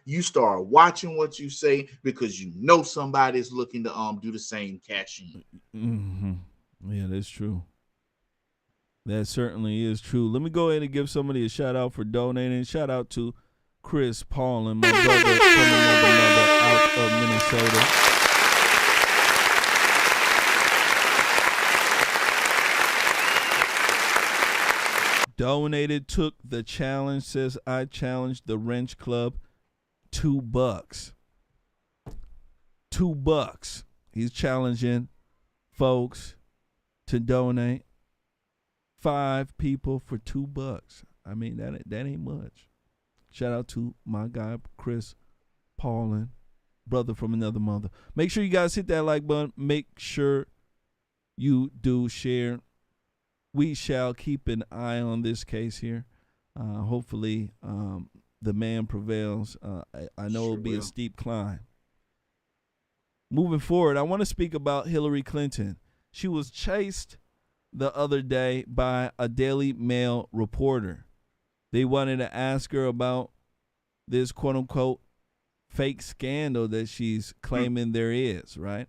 you start watching what you say, because you know somebody's looking to do the same cash in. Mm-hmm. Yeah, that's true. That certainly is true. Let me go ahead and give somebody a shout out for donating. Shout out to Chris Paul and my brother from another mother out of Minnesota. Donated, took the challenge, says I challenged the Wrench Club. $2. $2. He's challenging folks to donate. 5 people for $2. I mean, that ain't much. Shout out to my guy Chris Paulin, brother from another mother. Make sure you guys hit that like button. Make sure you do share. We shall keep an eye on this case here. Hopefully, the man prevails. I know it'll be a steep climb. Moving forward, I want to speak about Hillary Clinton. She was chased the other day by a Daily Mail reporter. They wanted to ask her about this quote-unquote fake scandal that she's claiming there is, right?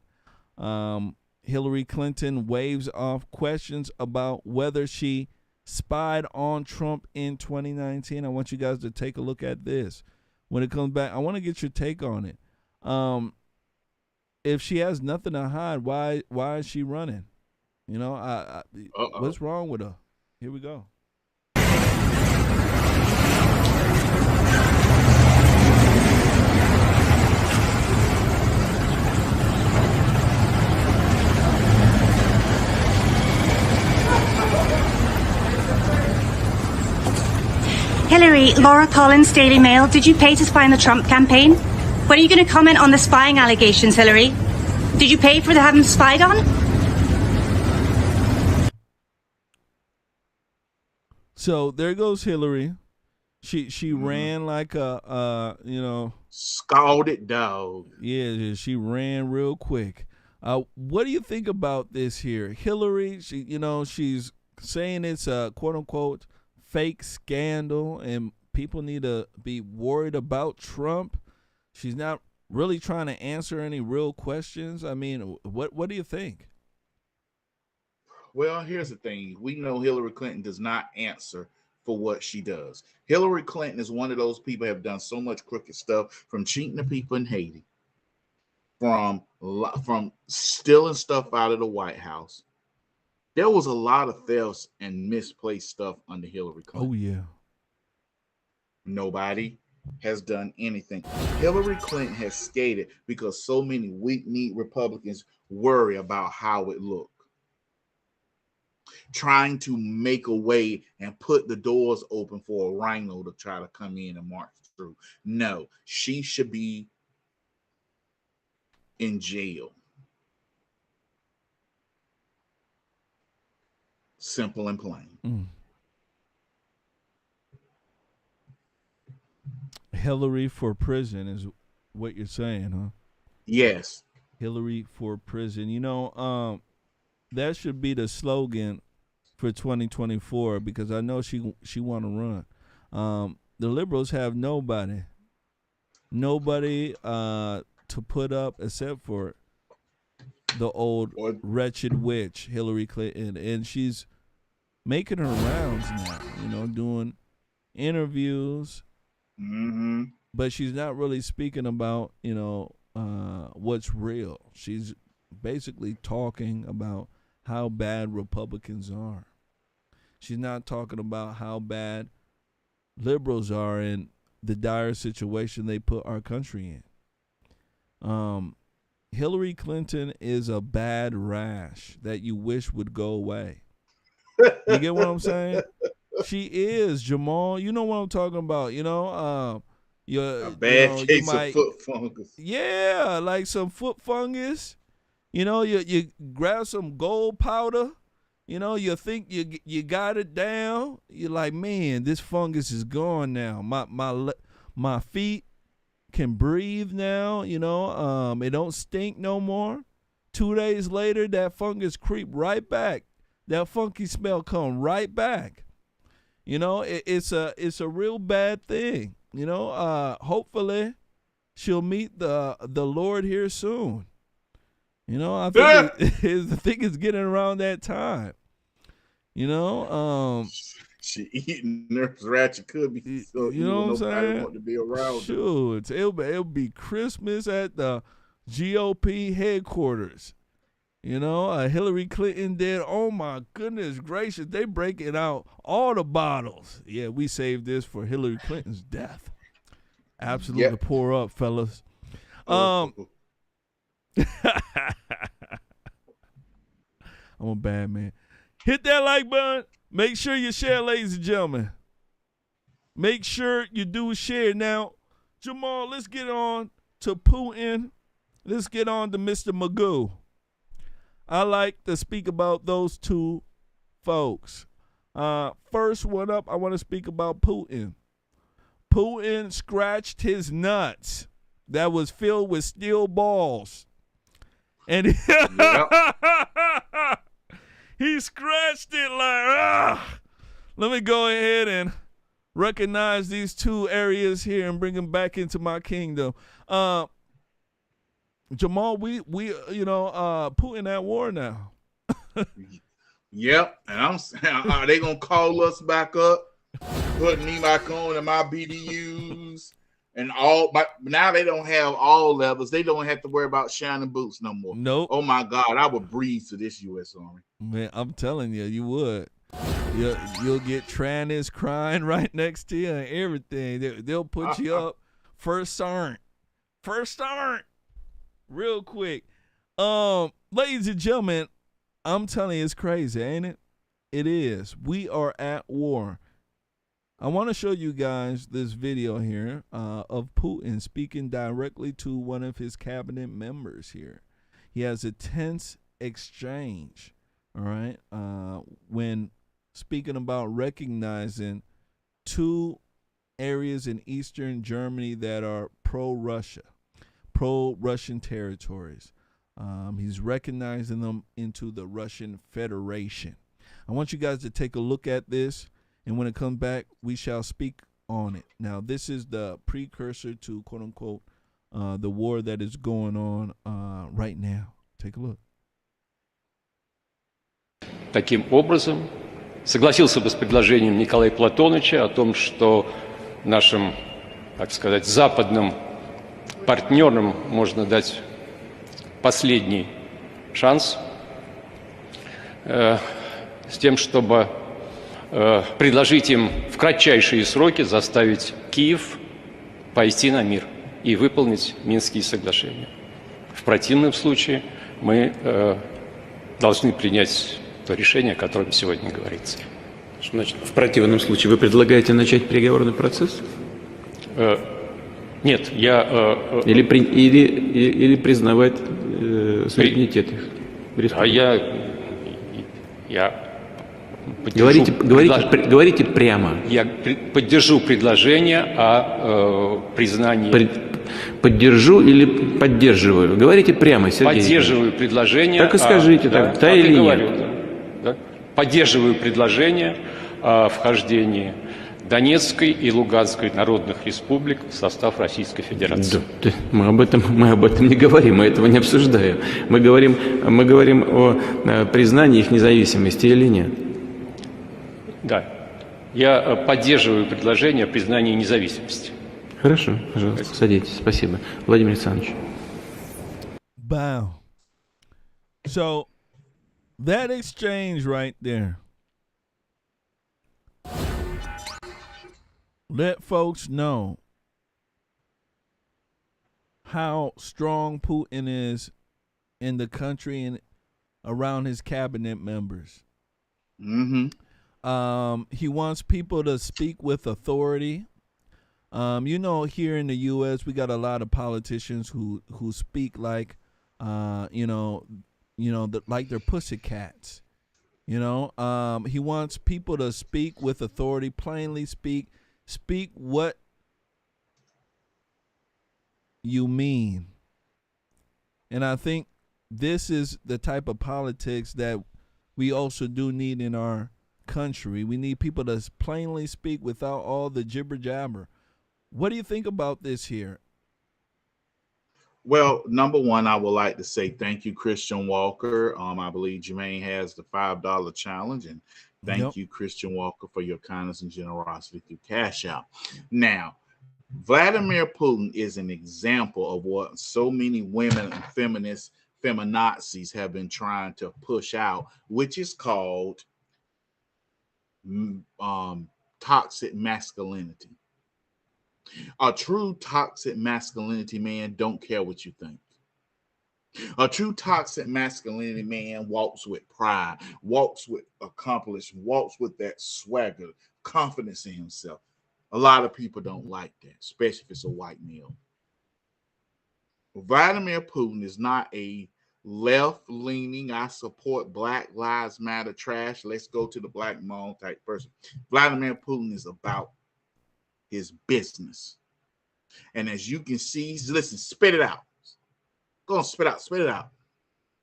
Hillary Clinton waves off questions about whether she spied on Trump in 2019. I want you guys to take a look at this. When it comes back, I want to get your take on it. If she has nothing to hide, why is she running? You know, what's wrong with her? Here we go. Hillary, Laura Collins, Daily Mail. Did you pay to spy on the Trump campaign? When are you going to comment on the spying allegations, Hillary? Did you pay for having spied on? So there goes Hillary. She ran like a scalded dog. Yeah, she ran real quick. What do you think about this here? Hillary, she's saying it's a quote unquote fake scandal and people need to be worried about Trump. She's not really trying to answer any real questions. I mean, what do you think? Well, here's the thing. We know Hillary Clinton does not answer for what she does. Hillary Clinton is one of those people who have done so much crooked stuff, from cheating the people in Haiti, from stealing stuff out of the White House. There was a lot of thefts and misplaced stuff under Hillary Clinton. Oh, yeah. Nobody has done anything. Hillary Clinton has skated because so many weak-kneed Republicans worry about how it looked. Trying to make a way and put the doors open for a rhino to try to come in and march through. No, she should be in jail. Simple and plain. Hillary for prison is what you're saying, huh? Yes. Hillary for prison. That should be the slogan for 2024, because I know she want to run. The liberals have nobody to put up except for the old wretched witch Hillary Clinton, and she's making her rounds now, doing interviews, but she's not really speaking about what's real. She's basically talking about how bad Republicans are. She's not talking about how bad liberals are and the dire situation they put our country in. Hillary Clinton is a bad rash that you wish would go away. You get what I'm saying? She is, Jamal. You know what I'm talking about. You know, a bad case of foot fungus. Yeah, like some foot fungus. You know, you grab some gold powder. You know, you think you got it down. You're like, man, this fungus is gone now. My feet can breathe now. You know, it don't stink no more. 2 days later, that fungus creep right back. That funky smell come right back. You know, it's a real bad thing. You know, hopefully she'll meet the Lord here soon. You know, I think it's getting around that time. You know, she eating nervous ratchet could be. So you know what I'm saying? Want to be around. Sure, it'll be Christmas at the GOP headquarters. You know, Hillary Clinton did. Oh my goodness gracious, they breaking out all the bottles. Yeah, we saved this for Hillary Clinton's death. Absolutely, pour up, fellas. I'm a bad man. Hit that like button. Make sure you share, ladies and gentlemen. Make sure you do share. Now, Jamal, let's get on to Putin. Let's get on to Mr. Magoo. I like to speak about those two folks. First one up, I want to speak about Putin. Putin scratched his nuts that was filled with steel balls. And he scratched it like, let me go ahead and recognize these two areas here and bring them back into my kingdom. Jamal, we Putin at war now. Yep, and I'm are they gonna call us back up, put me back on in my BDUs and all? But now they don't have all levels. They don't have to worry about shining boots no more. Nope. Oh my God, I would breathe to this U.S. Army. Man, I'm telling you, you would. You'll get trannies crying right next to you and everything. They'll put you up first sergeant, real quick. Ladies and gentlemen, I'm telling you, it's crazy, ain't it? It is. We are at war. I want to show you guys this video here of Putin speaking directly to one of his cabinet members here. He has a tense exchange, all right, when speaking about recognizing two areas in eastern Germany that are pro-Russia, pro-Russian territories. He's recognizing them into the Russian Federation. I want you guys to take a look at this, and when it comes back, we shall speak on it. Now, this is the precursor to, quote-unquote, the war that is going on right now. Take a look. Таким образом, согласился бы с предложением Николая Платоновича о том, что нашим, так сказать, западным партнерам можно дать последний шанс с тем, чтобы предложить им в кратчайшие сроки заставить Киев пойти на мир и выполнить Минские соглашения. В противном случае мы должны принять то решение, о котором сегодня говорится. Что значит, в противном случае вы предлагаете начать переговорный процесс? Нет, я... Или признавать суверенитет их? А я говорите прямо. Я поддержу предложение о признании... Поддержу или поддерживаю? Говорите прямо, Сергей. Поддерживаю предложение... Так и скажите, да или нет. Да. Поддерживаю предложение о вхождении Донецкой и Луганской народных республик в состав Российской Федерации. Да, мы об этом не говорим, мы этого не обсуждаем. Мы говорим о признании их независимости или нет. Да, я поддерживаю предложение о признании независимости. Хорошо, пожалуйста, садитесь. Спасибо. Владимир Александрович. Wow. So, that exchange right there. Let folks know how strong Putin is in the country and around his cabinet members. Mm-hmm. He wants people to speak with authority. You know, here in the U.S., we got a lot of politicians who speak like, like they're pussycats. You know, he wants people to speak with authority, plainly speak what you mean. And I think this is the type of politics that we also do need in our country. We need people to plainly speak without all the jibber jabber. What do you think about this here? Well, number one, I would like to say thank you, Christian Walker. I believe Jermain has the $5 challenge, and thank you, Christian Walker, for your kindness and generosity through Cash App. Now, Vladimir Putin is an example of what so many women and feminazis have been trying to push out, which is called toxic masculinity. A true toxic masculinity man don't care what you think. A true toxic masculinity man walks with pride, walks with accomplishment, walks with that swagger, confidence in himself. A lot of people don't like that, especially if it's a white male. Vladimir Putin is not a left-leaning, I support Black Lives Matter trash, let's go to the black mall type person. Vladimir Putin is about his business. And as you can see, listen, spit it out. Go on, spit it out.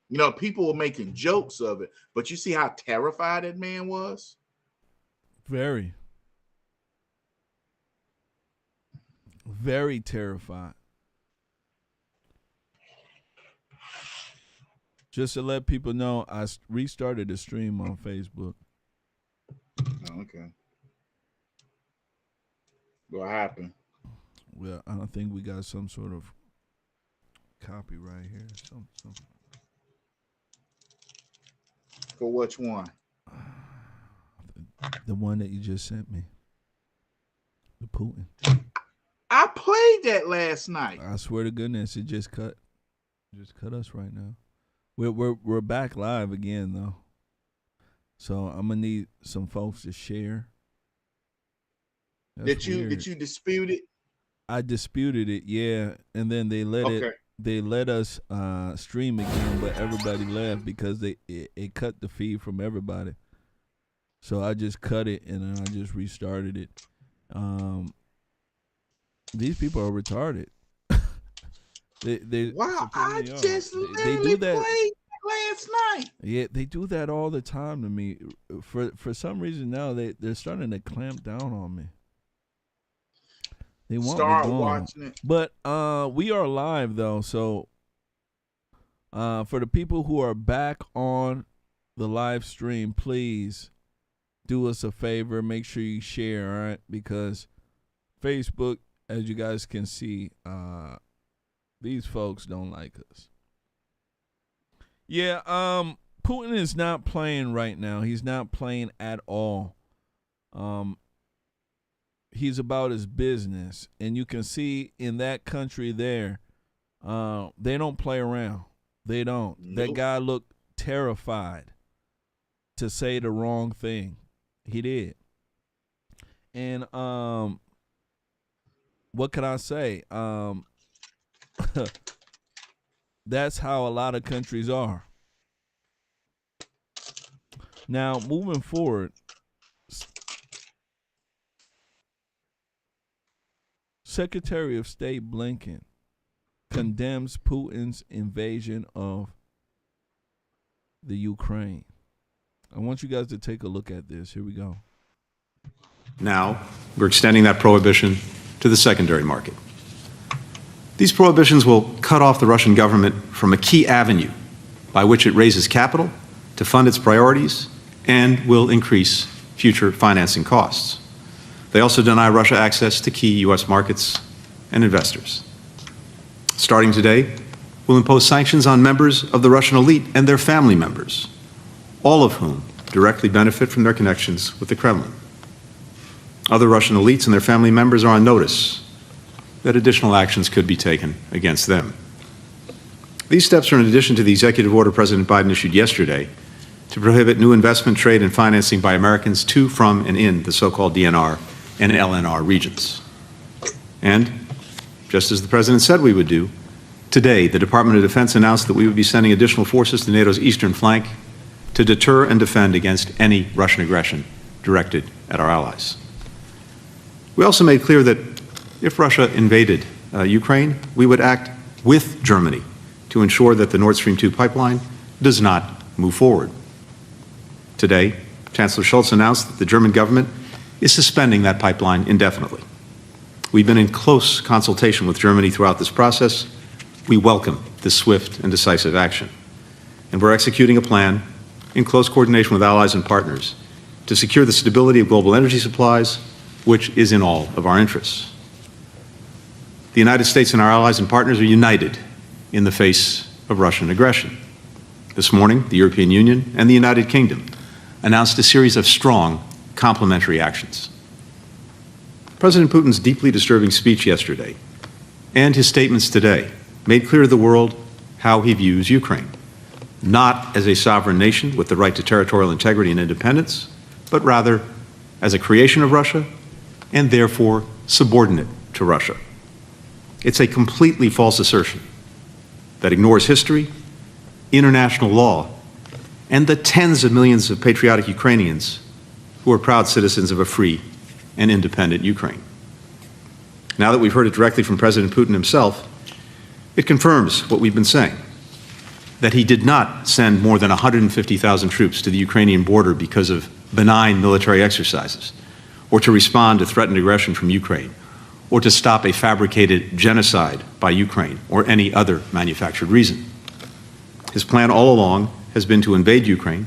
You know, people were making jokes of it, but you see how terrified that man was? Very. Very terrified. Just to let people know, I restarted the stream on Facebook. Oh, okay. What happened? Well, I don't think we got some sort of copyright here. Some. For which one? The one that you just sent me. The Putin. I played that last night. I swear to goodness, it just cut us right now. We're back live again though. So I'm gonna need some folks to share. Did you dispute it? I disputed it, yeah, and then they let us stream again, but everybody left because it cut the feed from everybody. So I just cut it and then I just restarted it. These people are retarded. I just literally played last night. Yeah, they do that all the time to me. For some reason now they're starting to clamp down on me. They want Start me gone. watching it. But we are live though, so for the people who are back on the live stream, please do us a favor. Make sure you share, all right? Because Facebook, as you guys can see, these folks don't like us. Yeah, Putin is not playing right now. He's not playing at all. He's about his business. And you can see in that country there, they don't play around. They don't. Nope. That guy looked terrified to say the wrong thing. He did. And what can I say? That's how a lot of countries are. Now, moving forward, Secretary of State Blinken condemns Putin's invasion of the Ukraine. I want you guys to take a look at this. Here we go. Now, we're extending that prohibition to the secondary market. These prohibitions will cut off the Russian government from a key avenue by which it raises capital to fund its priorities and will increase future financing costs. They also deny Russia access to key U.S. markets and investors. Starting today, we'll impose sanctions on members of the Russian elite and their family members, all of whom directly benefit from their connections with the Kremlin. Other Russian elites and their family members are on notice that additional actions could be taken against them. These steps are in addition to the executive order President Biden issued yesterday to prohibit new investment, trade, and financing by Americans to, from, and in the so-called DNR and LNR regions. And, just as the President said we would do, today the Department of Defense announced that we would be sending additional forces to NATO's eastern flank to deter and defend against any Russian aggression directed at our allies. We also made clear that if Russia invaded Ukraine, we would act with Germany to ensure that the Nord Stream 2 pipeline does not move forward. Today, Chancellor Scholz announced that the German government is suspending that pipeline indefinitely. We've been in close consultation with Germany throughout this process. We welcome this swift and decisive action. And we're executing a plan in close coordination with allies and partners to secure the stability of global energy supplies, which is in all of our interests. The United States and our allies and partners are united in the face of Russian aggression. This morning, the European Union and the United Kingdom announced a series of strong complementary actions. President Putin's deeply disturbing speech yesterday and his statements today made clear to the world how he views Ukraine, not as a sovereign nation with the right to territorial integrity and independence, but rather as a creation of Russia and therefore subordinate to Russia. It's a completely false assertion that ignores history, international law, and the tens of millions of patriotic Ukrainians who are proud citizens of a free and independent Ukraine. Now that we've heard it directly from President Putin himself, it confirms what we've been saying, that he did not send more than 150,000 troops to the Ukrainian border because of benign military exercises, or to respond to threatened aggression from Ukraine, or to stop a fabricated genocide by Ukraine, or any other manufactured reason. His plan all along has been to invade Ukraine,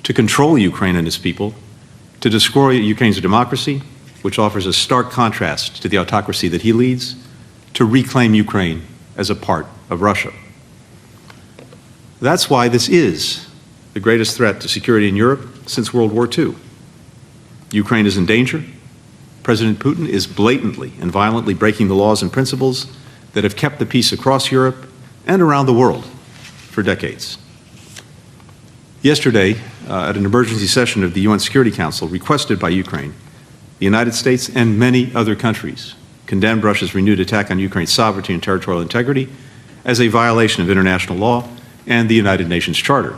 to control Ukraine and its people, to destroy Ukraine's democracy, which offers a stark contrast to the autocracy that he leads, to reclaim Ukraine as a part of Russia. That's why this is the greatest threat to security in Europe since World War II. Ukraine is in danger. President Putin is blatantly and violently breaking the laws and principles that have kept the peace across Europe and around the world for decades. Yesterday, at an emergency session of the UN Security Council requested by Ukraine, the United States and many other countries condemned Russia's renewed attack on Ukraine's sovereignty and territorial integrity as a violation of international law and the United Nations Charter.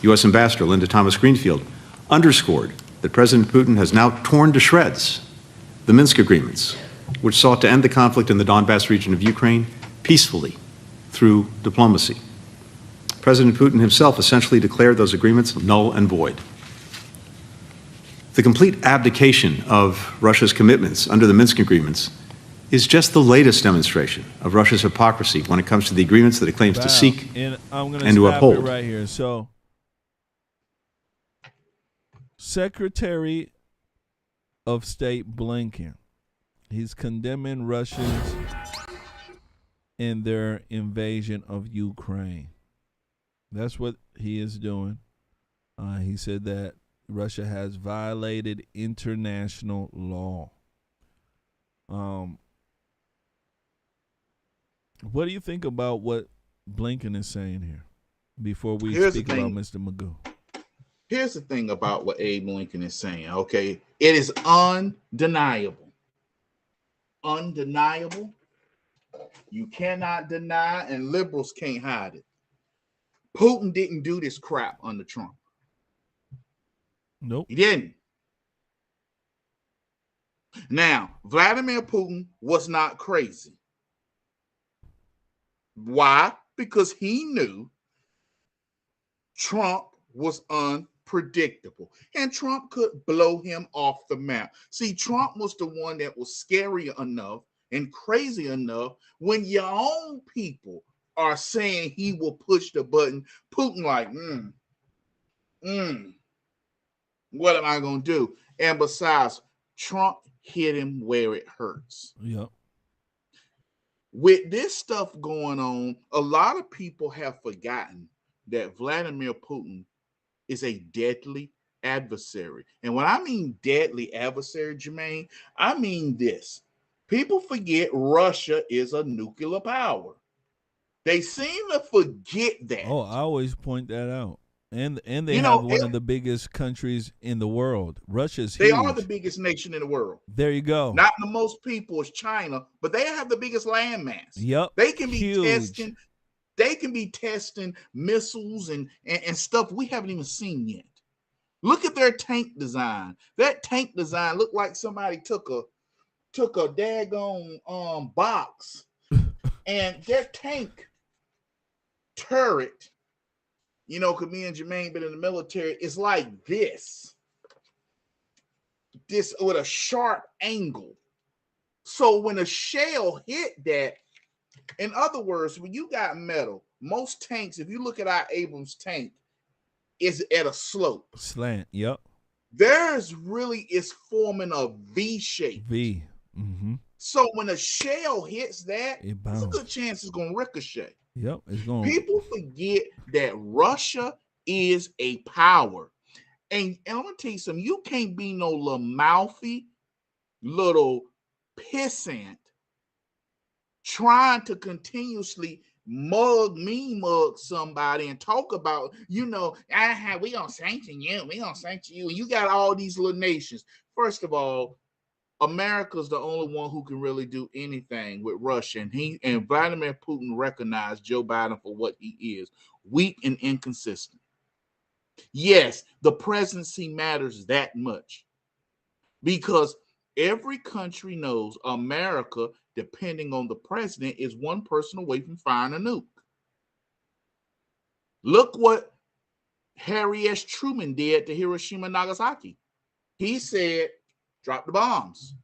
U.S. Ambassador Linda Thomas-Greenfield underscored that President Putin has now torn to shreds the Minsk agreements, which sought to end the conflict in the Donbass region of Ukraine peacefully through diplomacy. President Putin himself essentially declared those agreements null and void. The complete abdication of Russia's commitments under the Minsk agreements is just the latest demonstration of Russia's hypocrisy when it comes to the agreements that it claims to seek and and to uphold. right here. So, Secretary of State Blinken, he's condemning Russians in their invasion of Ukraine. That's what he is doing. He said that Russia has violated international law. What do you think about what Blinken is saying here before we speak about Mr. Magoo? Here's the thing about what Abe Lincoln is saying, okay? It is undeniable. Undeniable. You cannot deny, and liberals can't hide it. Putin didn't do this crap under Trump. Nope. He didn't. Now, Vladimir Putin was not crazy. Why? Because he knew Trump was unpredictable and Trump could blow him off the map. See, Trump was the one that was scary enough and crazy enough when your own people are saying he will push the button. Putin like, what am I going to do? And besides, Trump hit him where it hurts. Yep. With this stuff going on, a lot of people have forgotten that Vladimir Putin is a deadly adversary. And when I mean deadly adversary, Jermain, I mean this. People forget Russia is a nuclear power. They seem to forget that. Oh, I always point that out. And they You have know, one of the biggest countries in the world. Russia's they huge. are the biggest nation in the world. There you go. Not the most people is China, but they have the biggest landmass. Yep. They can be Huge. testing. They can be testing missiles and stuff we haven't even seen yet. Look at their tank design. That tank design looked like somebody took a daggone box and their tank turret, you know, because me and Jermain been in the military, is like this with a sharp angle. So when a shell hit that, in other words, when you got metal, most tanks, if you look at our Abrams tank, is at a slope. Slant, yep. Theirs really is forming a V shape. V. Mm-hmm. So when a shell hits that, It there's a bounces. good chance it's going to ricochet. Yep, it's going. People forget that Russia is a power. And I'm going to tell you something. You can't be no little mouthy, little pissant trying to continuously mug somebody and talk about, you know, we gonna sanction you, and you got all these little nations. First of all, America's the only one who can really do anything with Russia, and Vladimir Putin recognized Joe Biden for what he is, weak and inconsistent. Yes, the presidency matters that much because every country knows America, depending on the president, is one person away from firing a nuke. Look what Harry S. Truman did to Hiroshima and Nagasaki. He said, drop the bombs.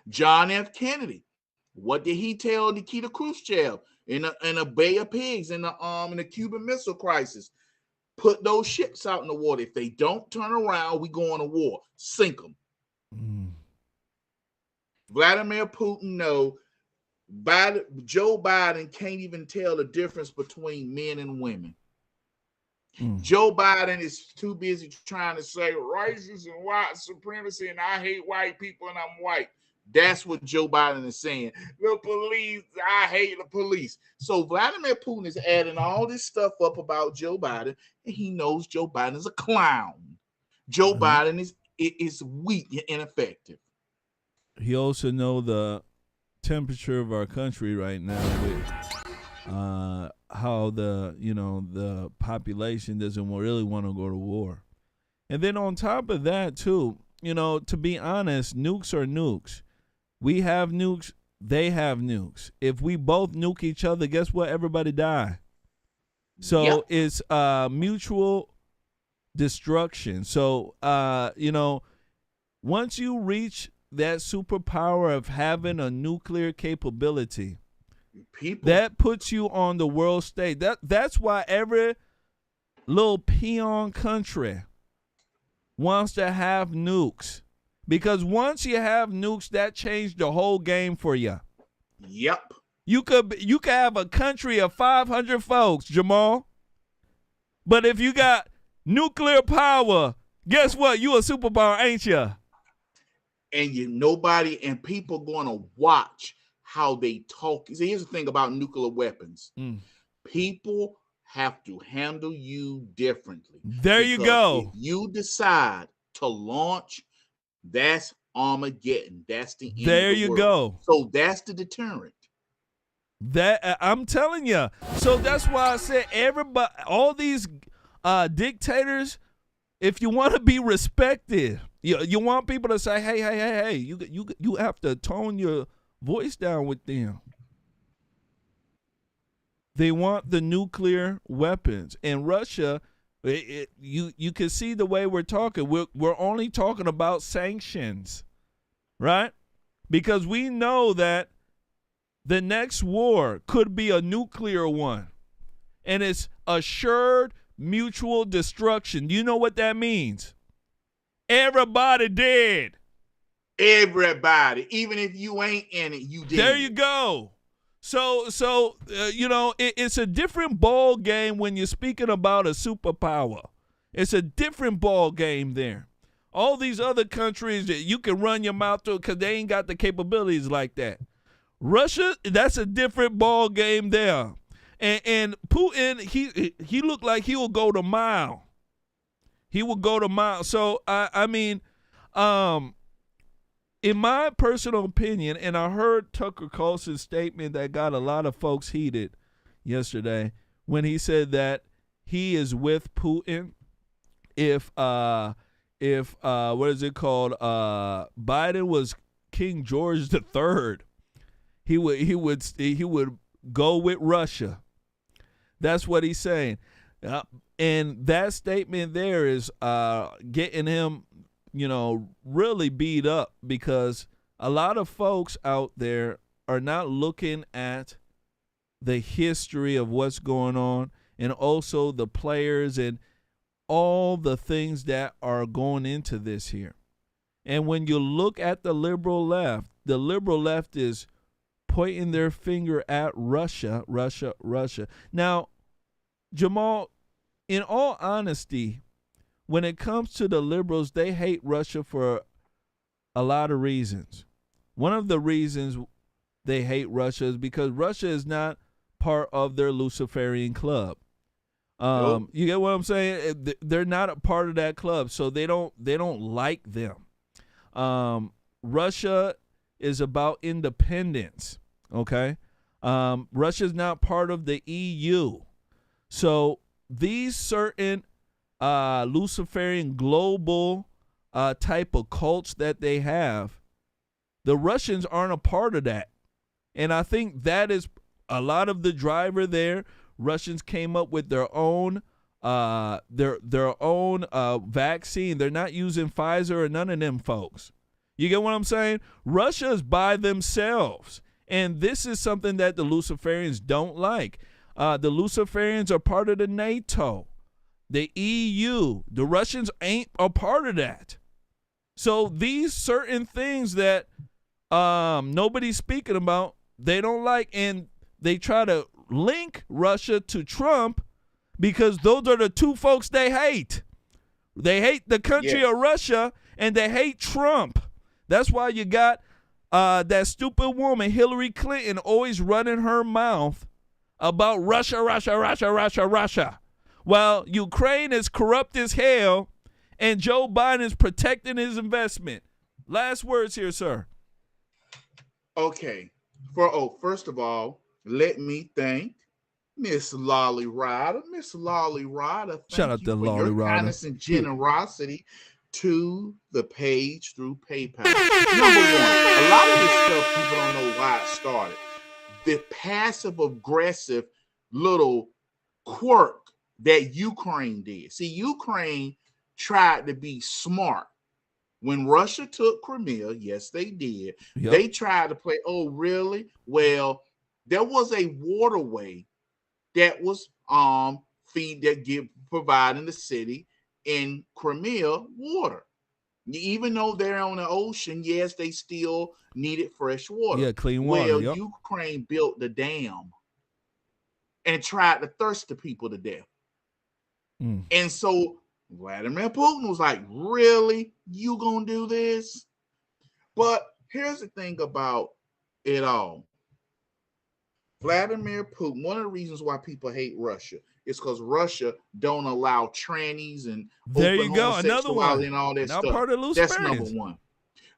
John F. Kennedy, what did he tell Nikita Khrushchev in a Bay of Pigs in the Cuban Missile Crisis? Put those ships out in the water. If they don't turn around, we go on a war. Sink them. Vladimir Putin Joe Biden can't even tell the difference between men and women. Joe Biden is too busy trying to say racism and white supremacy and I hate white people and I'm white. That's what Joe Biden is saying. The police, I hate the police. So Vladimir Putin is adding all this stuff up about Joe Biden, and he knows Joe Biden is a clown. Joe Biden is weak and ineffective. He also know the temperature of our country right now with how the population doesn't really want to go to war. And then on top of that too, to be honest, nukes are nukes. We have nukes, they have nukes. If we both nuke each other, guess what? Everybody die. So it's mutual destruction. So once you reach that superpower of having a nuclear capability, that puts you on the world stage. That's why every little peon country wants to have nukes, because once you have nukes, that changed the whole game for you. Yep. You could have a country of 500 folks, Jamal, but if you got nuclear power, guess what? You a superpower, ain't you? And people going to watch how they talk. See, here's the thing about nuclear weapons. People have to handle you differently. There you go. If you decide to launch, that's Armageddon. That's the end there of the you world. Go. So that's the deterrent. That I'm telling you. So that's why I said everybody, all these dictators, if you want to be respected, you want people to say, hey, you have to tone your voice down with them. They want the nuclear weapons. In Russia, you can see the way we're talking. We're only talking about sanctions, right? Because we know that the next war could be a nuclear one, and it's assured mutual destruction. Do you know what that means? Everybody dead. Everybody, even if you ain't in it, you dead. There you go. So it's a different ball game when you're speaking about a superpower. It's a different ball game there. All these other countries that you can run your mouth to because they ain't got the capabilities like that. Russia, that's a different ball game there. And Putin, he looked like he will go the mile. He will go the mile. So I mean, in my personal opinion, and I heard Tucker Carlson's statement that got a lot of folks heated yesterday when he said that he is with Putin if what is it called? Biden was King George III. He would go with Russia. That's what he's saying. And that statement there is getting him, really beat up, because a lot of folks out there are not looking at the history of what's going on, and also the players and all the things that are going into this here. And when you look at the liberal left is pointing their finger at Russia. Now, Jamal, in all honesty, when it comes to the liberals, they hate Russia for a lot of reasons. One of the reasons they hate Russia is because Russia is not part of their Luciferian club. Nope. You get what I'm saying? They're not a part of that club, so they don't like them. Russia is about independence, okay? Russia's not part of the EU. So these certain Luciferian global type of cults that they have, the Russians aren't a part of that. And I think that is a lot of the driver there. Russians came up with their own vaccine. They're not using Pfizer or none of them folks. You get what I'm saying? Russia is by themselves. And this is something that the Luciferians don't like. The Luciferians are part of the NATO, the EU. The Russians ain't a part of that. So these certain things that nobody's speaking about, they don't like, and they try to link Russia to Trump because those are the two folks they hate. They hate the country of Russia, and they hate Trump. That's why you got that stupid woman, Hillary Clinton, always running her mouth about Russia. Well, Ukraine is corrupt as hell, and Joe Biden is protecting his investment. Last words here, sir. Okay. First of all, let me thank Miss Lolly Ryder. Miss Lolly Ryder, Shout out to Lolly your Ryder. kindness and generosity to the page through PayPal. Number one, a lot of this stuff people don't know why it started. The passive aggressive little quirk that Ukraine did. See, Ukraine tried to be smart. When Russia took Crimea, yes, they did. Yep. They tried to play, oh, really? Well, there was a waterway that was providing the city in Crimea water. Even though they're on the ocean, yes, they still needed fresh water. Yeah, clean water. Well, Yep. Ukraine built the dam and tried to thirst the people to death. And so Vladimir Putin was like, really? You gonna do this? But here's the thing about it all. Vladimir Putin, one of the reasons why people hate Russia is because Russia don't allow trannies and There open you go, another one. homosexuality and all that Not stuff. part of That's Luciferians. number one.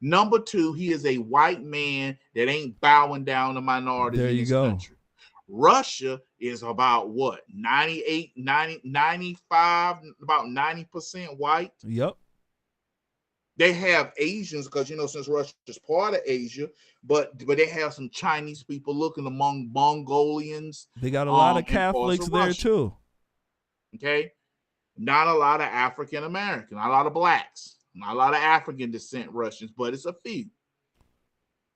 Number two, he is a white man that ain't bowing down to minorities There in you this go. country. Russia is about what? 98, 90, 95, about 90% white. Yep. They have Asians because, since Russia is part of Asia, but they have some Chinese people looking among Mongolians. They got a lot of and parts Catholics of there Russia. too. Okay. Not a lot of African American, not a lot of blacks, not a lot of African descent Russians, but it's a few.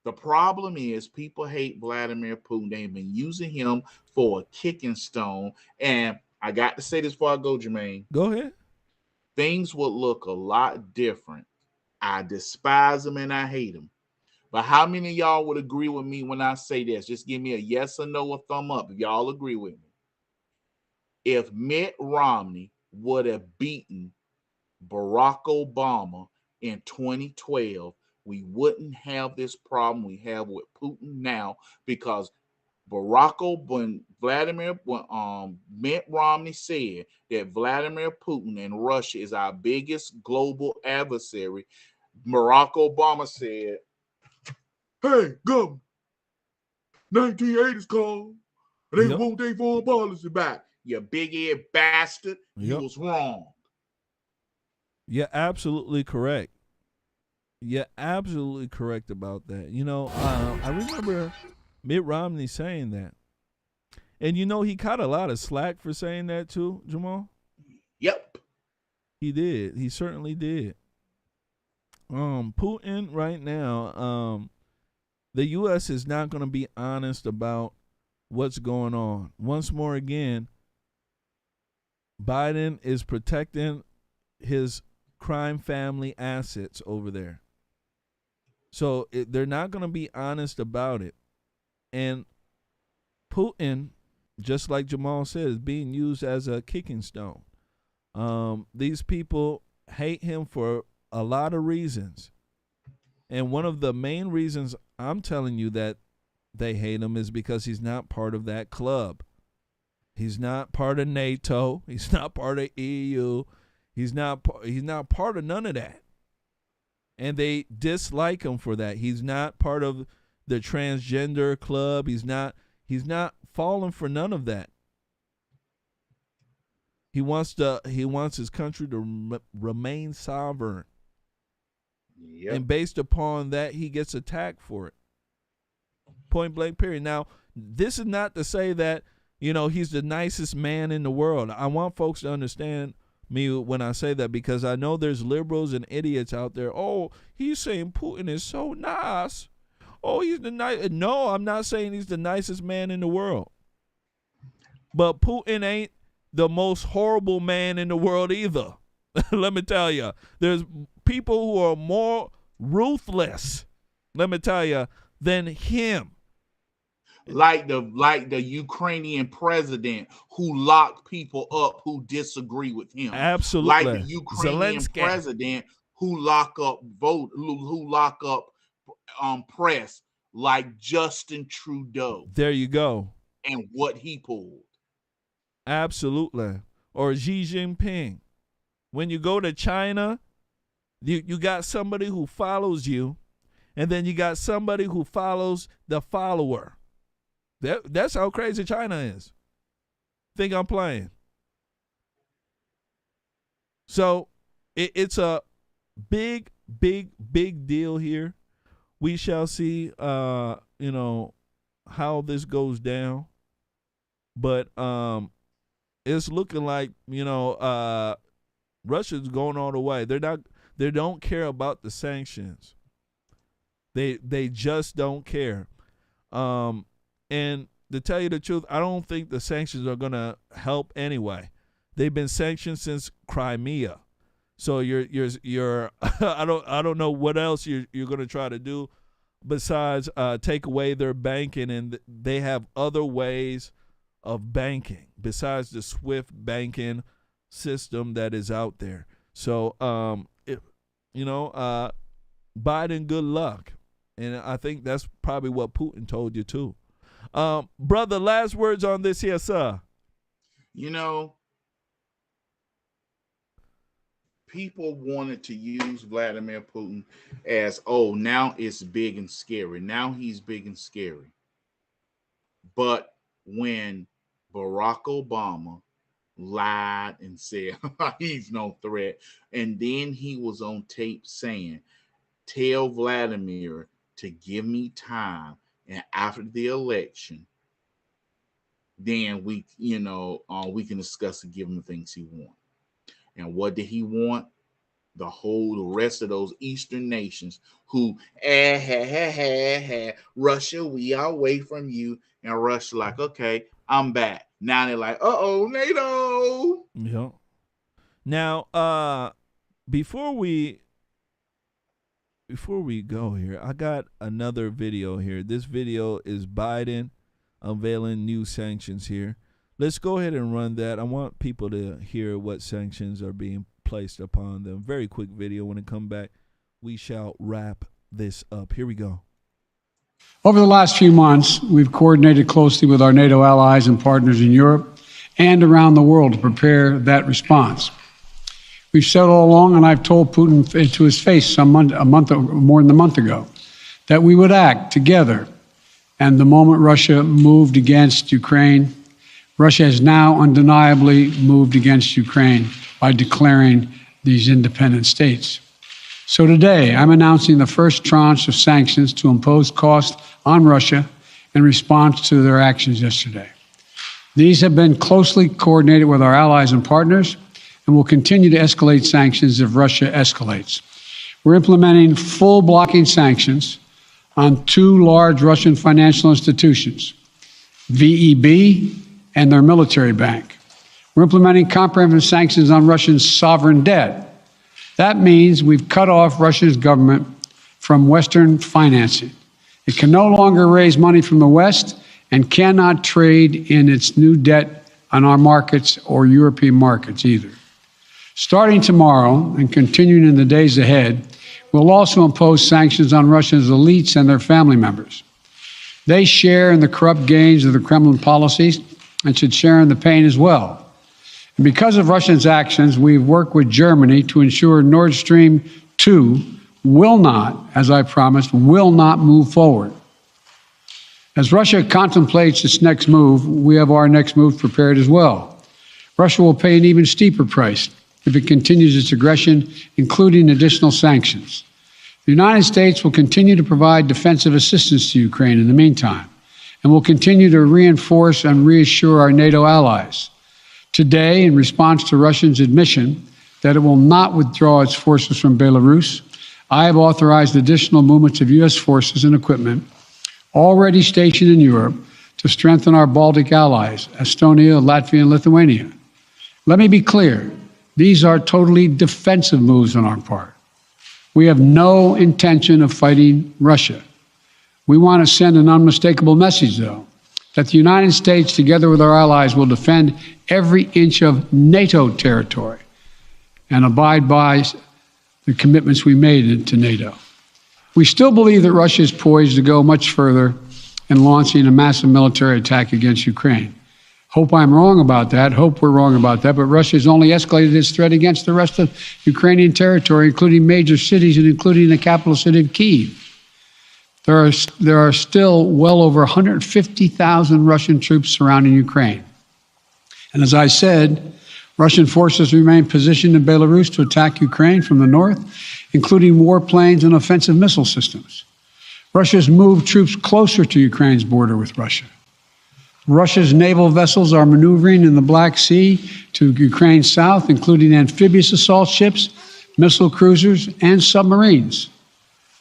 The problem is people hate Vladimir Putin. They've been using him for a kicking stone. And I got to say this before I go, Jermaine. Go ahead. Things would look a lot different. I despise him and I hate him. But how many of y'all would agree with me when I say this? Just give me a yes or no or thumb up if y'all agree with me. If Mitt Romney would have beaten Barack Obama in 2012, we wouldn't have this problem we have with Putin now, because Mitt Romney said that Vladimir Putin and Russia is our biggest global adversary. Barack Obama said, "Hey, governor, 1980s called. They want their foreign policy back. You big-eared bastard. You was wrong." You're absolutely correct. You're absolutely correct about that. You know, I remember Mitt Romney saying that. And you know, he caught a lot of slack for saying that too, Jamal. Yep. He did. He certainly did. Putin right now, the U.S. is not going to be honest about what's going on. Once more again, Biden is protecting his crime family assets over there. So they're not going to be honest about it. And Putin, just like Jamal said, is being used as a kicking stone. These people hate him for a lot of reasons. And one of the main reasons I'm telling you that they hate him is because he's not part of that club. He's not part of NATO. He's not part of EU. He's not part of none of that. And they dislike him for that. He's not part of the transgender club. He's not falling for none of that. He wants his country to remain sovereign. Yep. And based upon that, he gets attacked for it. Point blank, period. Now, this is not to say that, you know, he's the nicest man in the world. I want folks to understand me when I say that, because I know there's liberals and idiots out there. Oh, he's saying Putin is so nice. Oh, he's the nice. No, I'm not saying he's the nicest man in the world. But Putin ain't the most horrible man in the world either. Let me tell you. There's people who are more ruthless, let me tell you, than him. Like the Ukrainian president who locked people up who disagree with him. Absolutely. Like the Ukrainian president who lock up press, like Justin Trudeau. There you go. And what he pulled. Absolutely. Or Xi Jinping. When you go to China, you got somebody who follows you, and then you got somebody who follows the follower. That's how crazy China is. Think I'm playing. So it's a big deal here. We shall see, how this goes down. But it's looking like, Russia's going all the way. They don't care about the sanctions. They just don't care. And to tell you the truth, I don't think the sanctions are going to help anyway. They've been sanctioned since Crimea. So you're I don't know what else you're going to try to do besides take away their banking, and they have other ways of banking besides the SWIFT banking system that is out there. So Biden, good luck. And I think that's probably what Putin told you too. Brother, last words on this here, sir. People wanted to use Vladimir Putin as, now it's big and scary. Now he's big and scary. But when Barack Obama lied and said he's no threat, and then he was on tape saying, tell Vladimir to give me time, and after the election, then we can discuss and give him the things he wants. And what did he want? The rest of those Eastern nations who, Russia, we are away from you. And Russia like, okay, I'm back. Now they're like, NATO. Yeah. Now, before we go here, I got another video here. This video is Biden unveiling new sanctions here. Let's go ahead and run that. I want people to hear what sanctions are being placed upon them. Very quick video. When it come back, we shall wrap this up. Here we go. Over the last few months, we've coordinated closely with our NATO allies and partners in Europe and around the world to prepare that response. We've said all along, and I've told Putin to his face more than a month ago, that we would act together. And the moment Russia moved against Ukraine, Russia has now undeniably moved against Ukraine by declaring these independent states. So today, I'm announcing the first tranche of sanctions to impose costs on Russia in response to their actions yesterday. These have been closely coordinated with our allies and partners and will continue to escalate sanctions if Russia escalates. We're implementing full blocking sanctions on two large Russian financial institutions, VEB and their military bank. We're implementing comprehensive sanctions on Russian sovereign debt. That means we've cut off Russia's government from Western financing. It can no longer raise money from the West and cannot trade in its new debt on our markets or European markets either. Starting tomorrow and continuing in the days ahead, we'll also impose sanctions on Russia's elites and their family members. They share in the corrupt gains of the Kremlin policies and should share in the pain as well. And because of Russia's actions, we've worked with Germany to ensure Nord Stream 2 will not, as I promised, will not move forward. As Russia contemplates its next move, we have our next move prepared as well. Russia will pay an even steeper price if it continues its aggression, including additional sanctions. The United States will continue to provide defensive assistance to Ukraine in the meantime, and will continue to reinforce and reassure our NATO allies. Today, in response to Russia's admission that it will not withdraw its forces from Belarus, I have authorized additional movements of U.S. forces and equipment already stationed in Europe to strengthen our Baltic allies, Estonia, Latvia, and Lithuania. Let me be clear. These are totally defensive moves on our part. We have no intention of fighting Russia. We want to send an unmistakable message, though, that the United States, together with our allies, will defend every inch of NATO territory and abide by the commitments we made to NATO. We still believe that Russia is poised to go much further in launching a massive military attack against Ukraine. Hope I'm wrong about that. Hope we're wrong about that. But Russia has only escalated its threat against the rest of Ukrainian territory, including major cities and including the capital city of Kyiv. There are still well over 150,000 Russian troops surrounding Ukraine. And as I said, Russian forces remain positioned in Belarus to attack Ukraine from the north, including warplanes and offensive missile systems. Russia has moved troops closer to Ukraine's border with Russia. Russia's naval vessels are maneuvering in the Black Sea to Ukraine's south, including amphibious assault ships, missile cruisers, and submarines.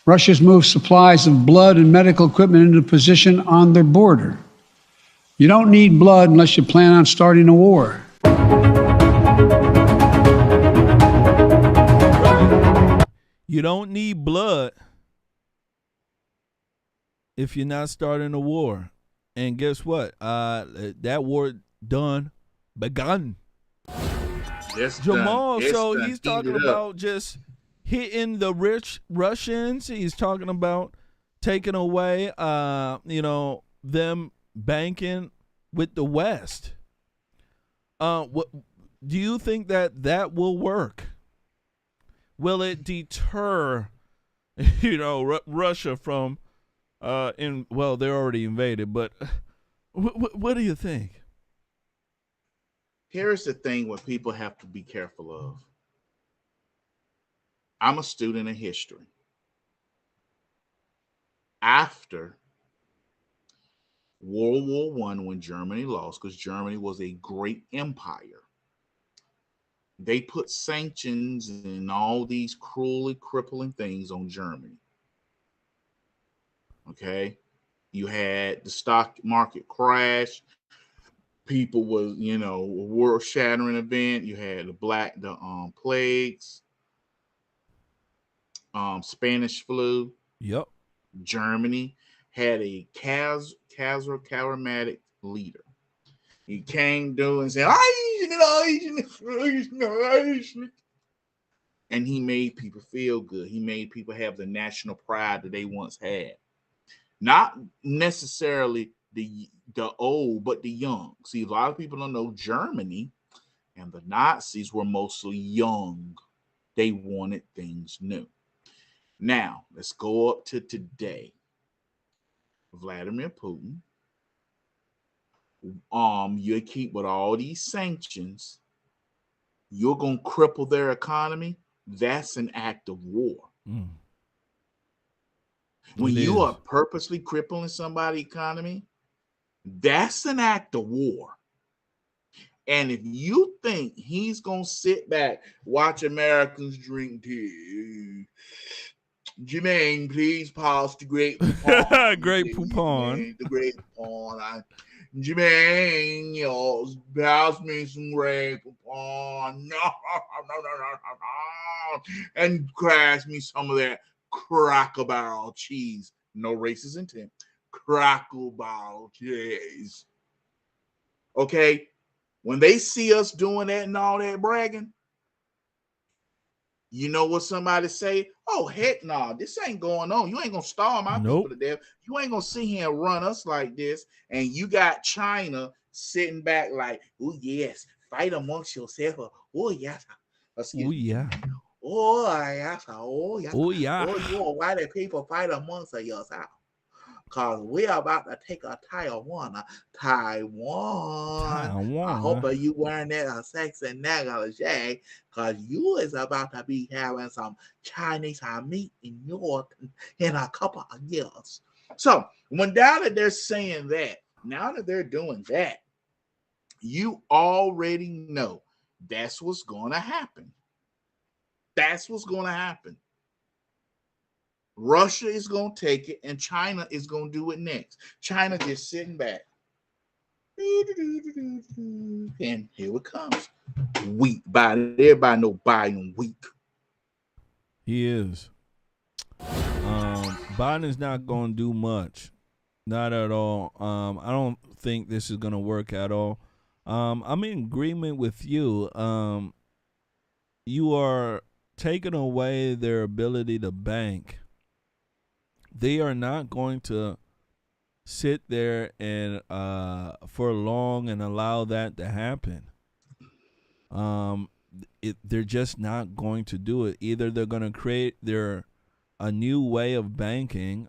Russia's moved supplies of blood and medical equipment into position on their border. You don't need blood unless you plan on starting a war. You don't need blood if you're not starting a war. And guess what? That war begun. Yes, Jamal, yes, so done. he's talking about just hitting the rich Russians. He's talking about taking away, them banking with the West. What do you think that will work? Will it deter, Russia from, they're already invaded, but what do you think? Here's the thing what people have to be careful of. I'm a student of history. After World War I, when Germany lost, because Germany was a great empire, they put sanctions and all these cruelly crippling things on Germany. Okay? You had the stock market crash. People was, a world-shattering event. You had the plagues, Spanish flu. Yep. Germany had a charismatic leader. He came doing and said, And he made people feel good. He made people have the national pride that they once had. Not necessarily the old, but the young. See, a lot of people don't know Germany and the Nazis were mostly young. They wanted things new. Now, let's go up to today. Vladimir Putin. You keep with all these sanctions, you're gonna cripple their economy. That's an act of war. When you are purposely crippling somebody's economy, that's an act of war. And if you think he's gonna sit back, watch Americans drink tea. Jermain, please pass the great poupon. Great poupon. The great poupon. Jermain, pass me some great poupon. No. And crash me some of that Cracker Barrel cheese. No racist intent. Cracker Barrel cheese. Okay? When they see us doing that and all that bragging, you know what somebody say? Oh, heck no, nah, this ain't going on. You ain't going to starve my people to death. You ain't going to sit here and run us like this. And you got China sitting back like, oh, yes, fight amongst yourself. Oh, yes. Oh, yeah. Oh, yes. Oh, yes. Oh, yeah. Oh, you white people fight amongst yourself. Because we're about to take a Taiwan. I hope you wearing that sexy negligee, because you is about to be having some Chinese meat in a couple of years. So now that they're saying that, now that they're doing that, you already know that's what's going to happen. That's what's going to happen. Russia is going to take it, and China is going to do it next. China just sitting back. And here it comes. Weak. Everybody know Biden weak. He is. Biden's not going to do much. Not at all. I don't think this is going to work at all. I'm in agreement with you. You are taking away their ability to bank. They are not going to sit there and for long and allow that to happen. They're just not going to do it. Either they're going to create a new way of banking,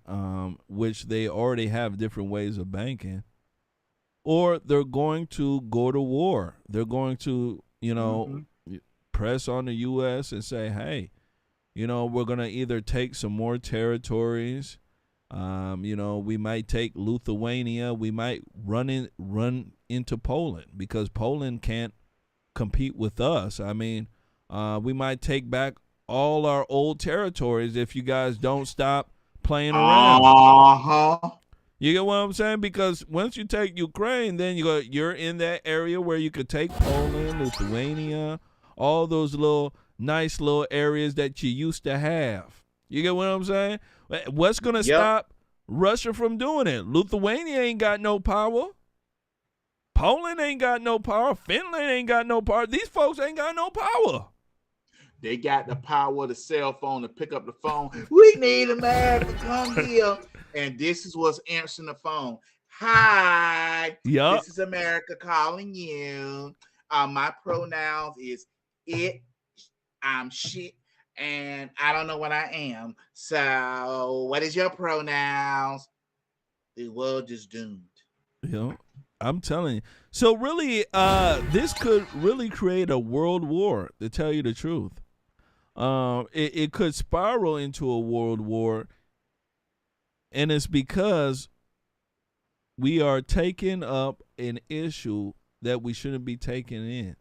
which they already have different ways of banking, or they're going to go to war. They're going to, press on the U.S. and say, hey, we're going to either take some more territories. We might take Lithuania. We might run into Poland because Poland can't compete with us. I mean, we might take back all our old territories if you guys don't stop playing around. You get what I'm saying? Because once you take Ukraine, then you're in that area where you could take Poland, Lithuania, all those nice little areas that you used to have. You get what I'm saying? What's going to stop Russia from doing it? Lithuania ain't got no power. Poland ain't got no power. Finland ain't got no power. These folks ain't got no power. They got the power of the cell phone to pick up the phone. We need America, come here. And this is what's answering the phone. Hi. Yep. This is America calling you. My pronouns is it, I'm shit, and I don't know what I am. So what is your pronouns? The world is doomed. I'm telling you. So really, this could really create a world war, to tell you the truth. It could spiral into a world war, and it's because we are taking up an issue that we shouldn't be taking in.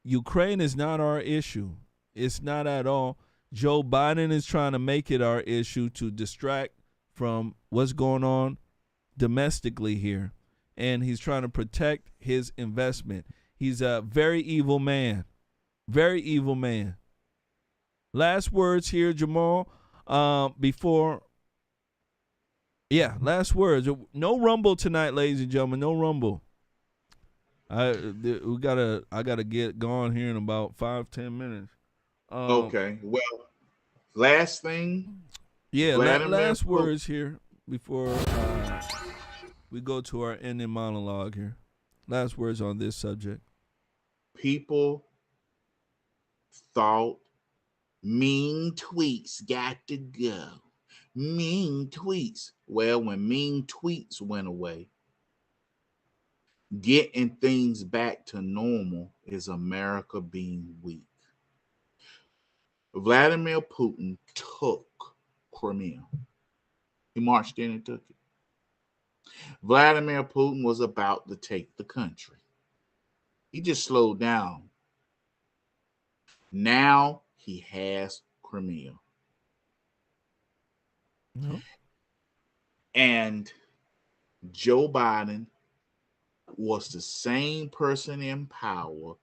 Ukraine is not our issue. It's not at all. Joe Biden is trying to make it our issue to distract from what's going on domestically here. And he's trying to protect his investment. He's a very evil man. Very evil man. Last words here, Jamal. Last words. No rumble tonight, ladies and gentlemen. No rumble. I gotta get going here in about 5-10 minutes. Okay. Well, last thing. Yeah, Vladimir last Putin. words here before we go to our ending monologue here. Last words on this subject. People thought mean tweets got to go. Mean tweets. Well, when mean tweets went away, getting things back to normal is America being weak. Vladimir Putin took Crimea. He marched in and took it. Vladimir Putin was about to take the country. He just slowed down. Now he has Crimea. No. And Joe Biden was the same person in power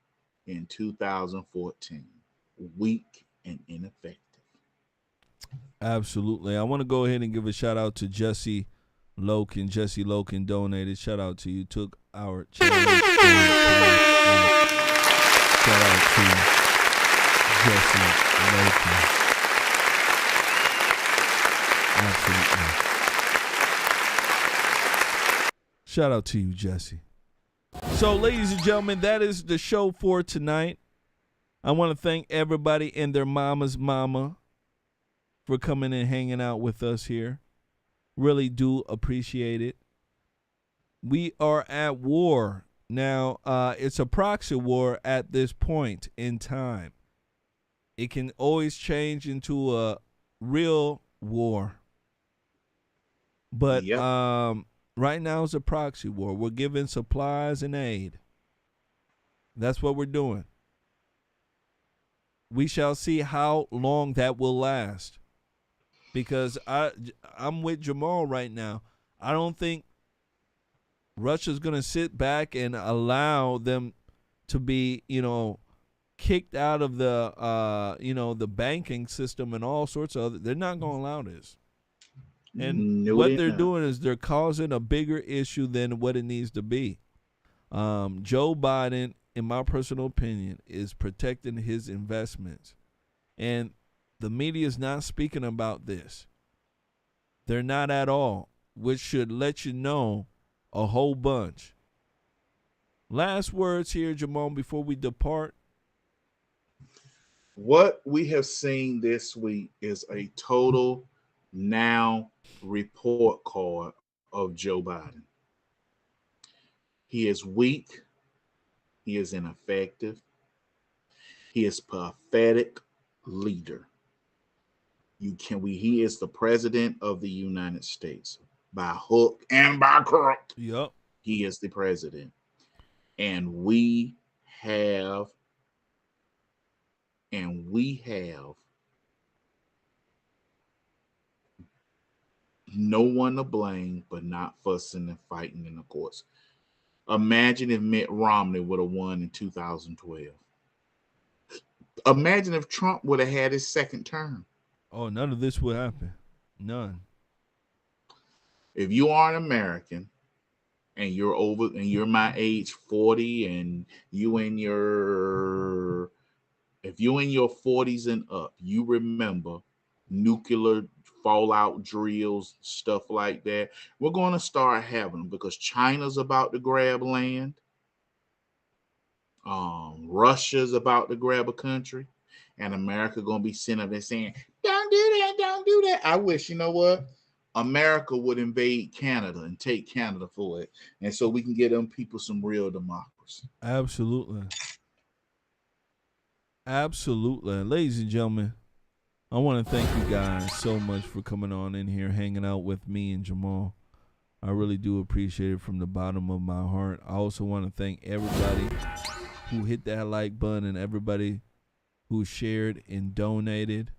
in 2014, weak and ineffective. Absolutely. I want to go ahead and give a shout out to Jesse Loken. Jesse Loken donated. Shout out to you. Took our challenge. Shout out to Jesse Loken. Absolutely. Shout out to you, Jesse. So, ladies and gentlemen, that is the show for tonight. I want to thank everybody and their mama's mama for coming and hanging out with us here. Really do appreciate it. We are at war. Now, it's a proxy war at this point in time. It can always change into a real war. But right now it's a proxy war. We're giving supplies and aid. That's what we're doing. We shall see how long that will last. Because I'm with Jamal right now. I don't think Russia's going to sit back and allow them to be, kicked out of the, the banking system and all sorts of other. They're not going to allow this. And No, what they're they're not. doing is they're causing a bigger issue than what it needs to be. Joe Biden, in my personal opinion, is protecting his investments. And the media is not speaking about this. They're not at all, which should let you know a whole bunch. Last words here, Jamal, before we depart. What we have seen this week is a total now report card of Joe Biden. He is weak. He is ineffective. He is pathetic leader. He is the president of the United States by hook and by crook. Yep. He is the president. And we have no one to blame but not fussing and fighting in the courts. Imagine if Mitt Romney would have won in 2012. Imagine if Trump would have had his second term. Oh, none of this would happen. None. If you are an American and you're my age, 40, and if you're in your 40s and up, you remember nuclear fallout drills, stuff like that. We're going to start having them because China's about to grab land. Russia's about to grab a country, and America going to be sitting up there saying, don't do that, don't do that. I wish, you know what? America would invade Canada and take Canada for it. And so we can get them people some real democracy. Absolutely. Absolutely. Ladies and gentlemen, I want to thank you guys so much for coming on in here, hanging out with me and Jamal. I really do appreciate it from the bottom of my heart. I also want to thank everybody who hit that like button and everybody who shared and donated.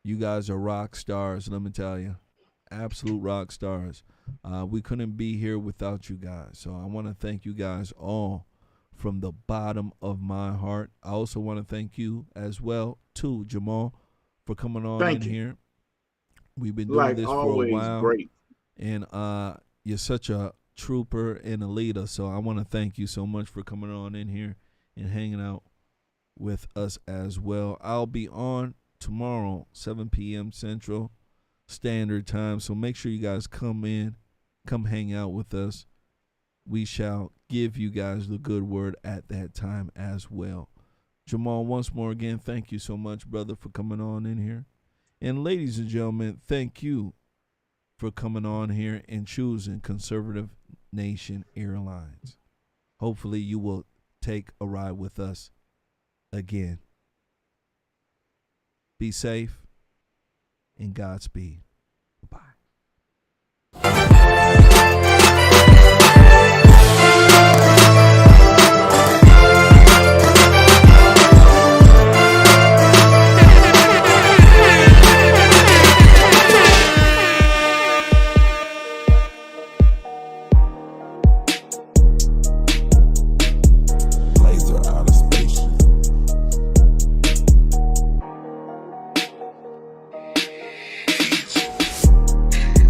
You guys are rock stars, let me tell you. Absolute rock stars. We couldn't be here without you guys. So I want to thank you guys all from the bottom of my heart. I also want to thank you as well, too, Jamal, for coming on in here. We've been doing this for a while. Great. And you're such a trooper and a leader. So I want to thank you so much for coming on in here and hanging out. with us as well. I'll be on tomorrow, 7 p.m. Central Standard Time. So make sure you guys come hang out with us. We shall give you guys the good word at that time as well. Jamal, once more again, thank you so much, brother, for coming on in here. And ladies and gentlemen, thank you for coming on here and choosing Conservative Nation Airlines. Hopefully you will take a ride with us again. Be safe and Godspeed.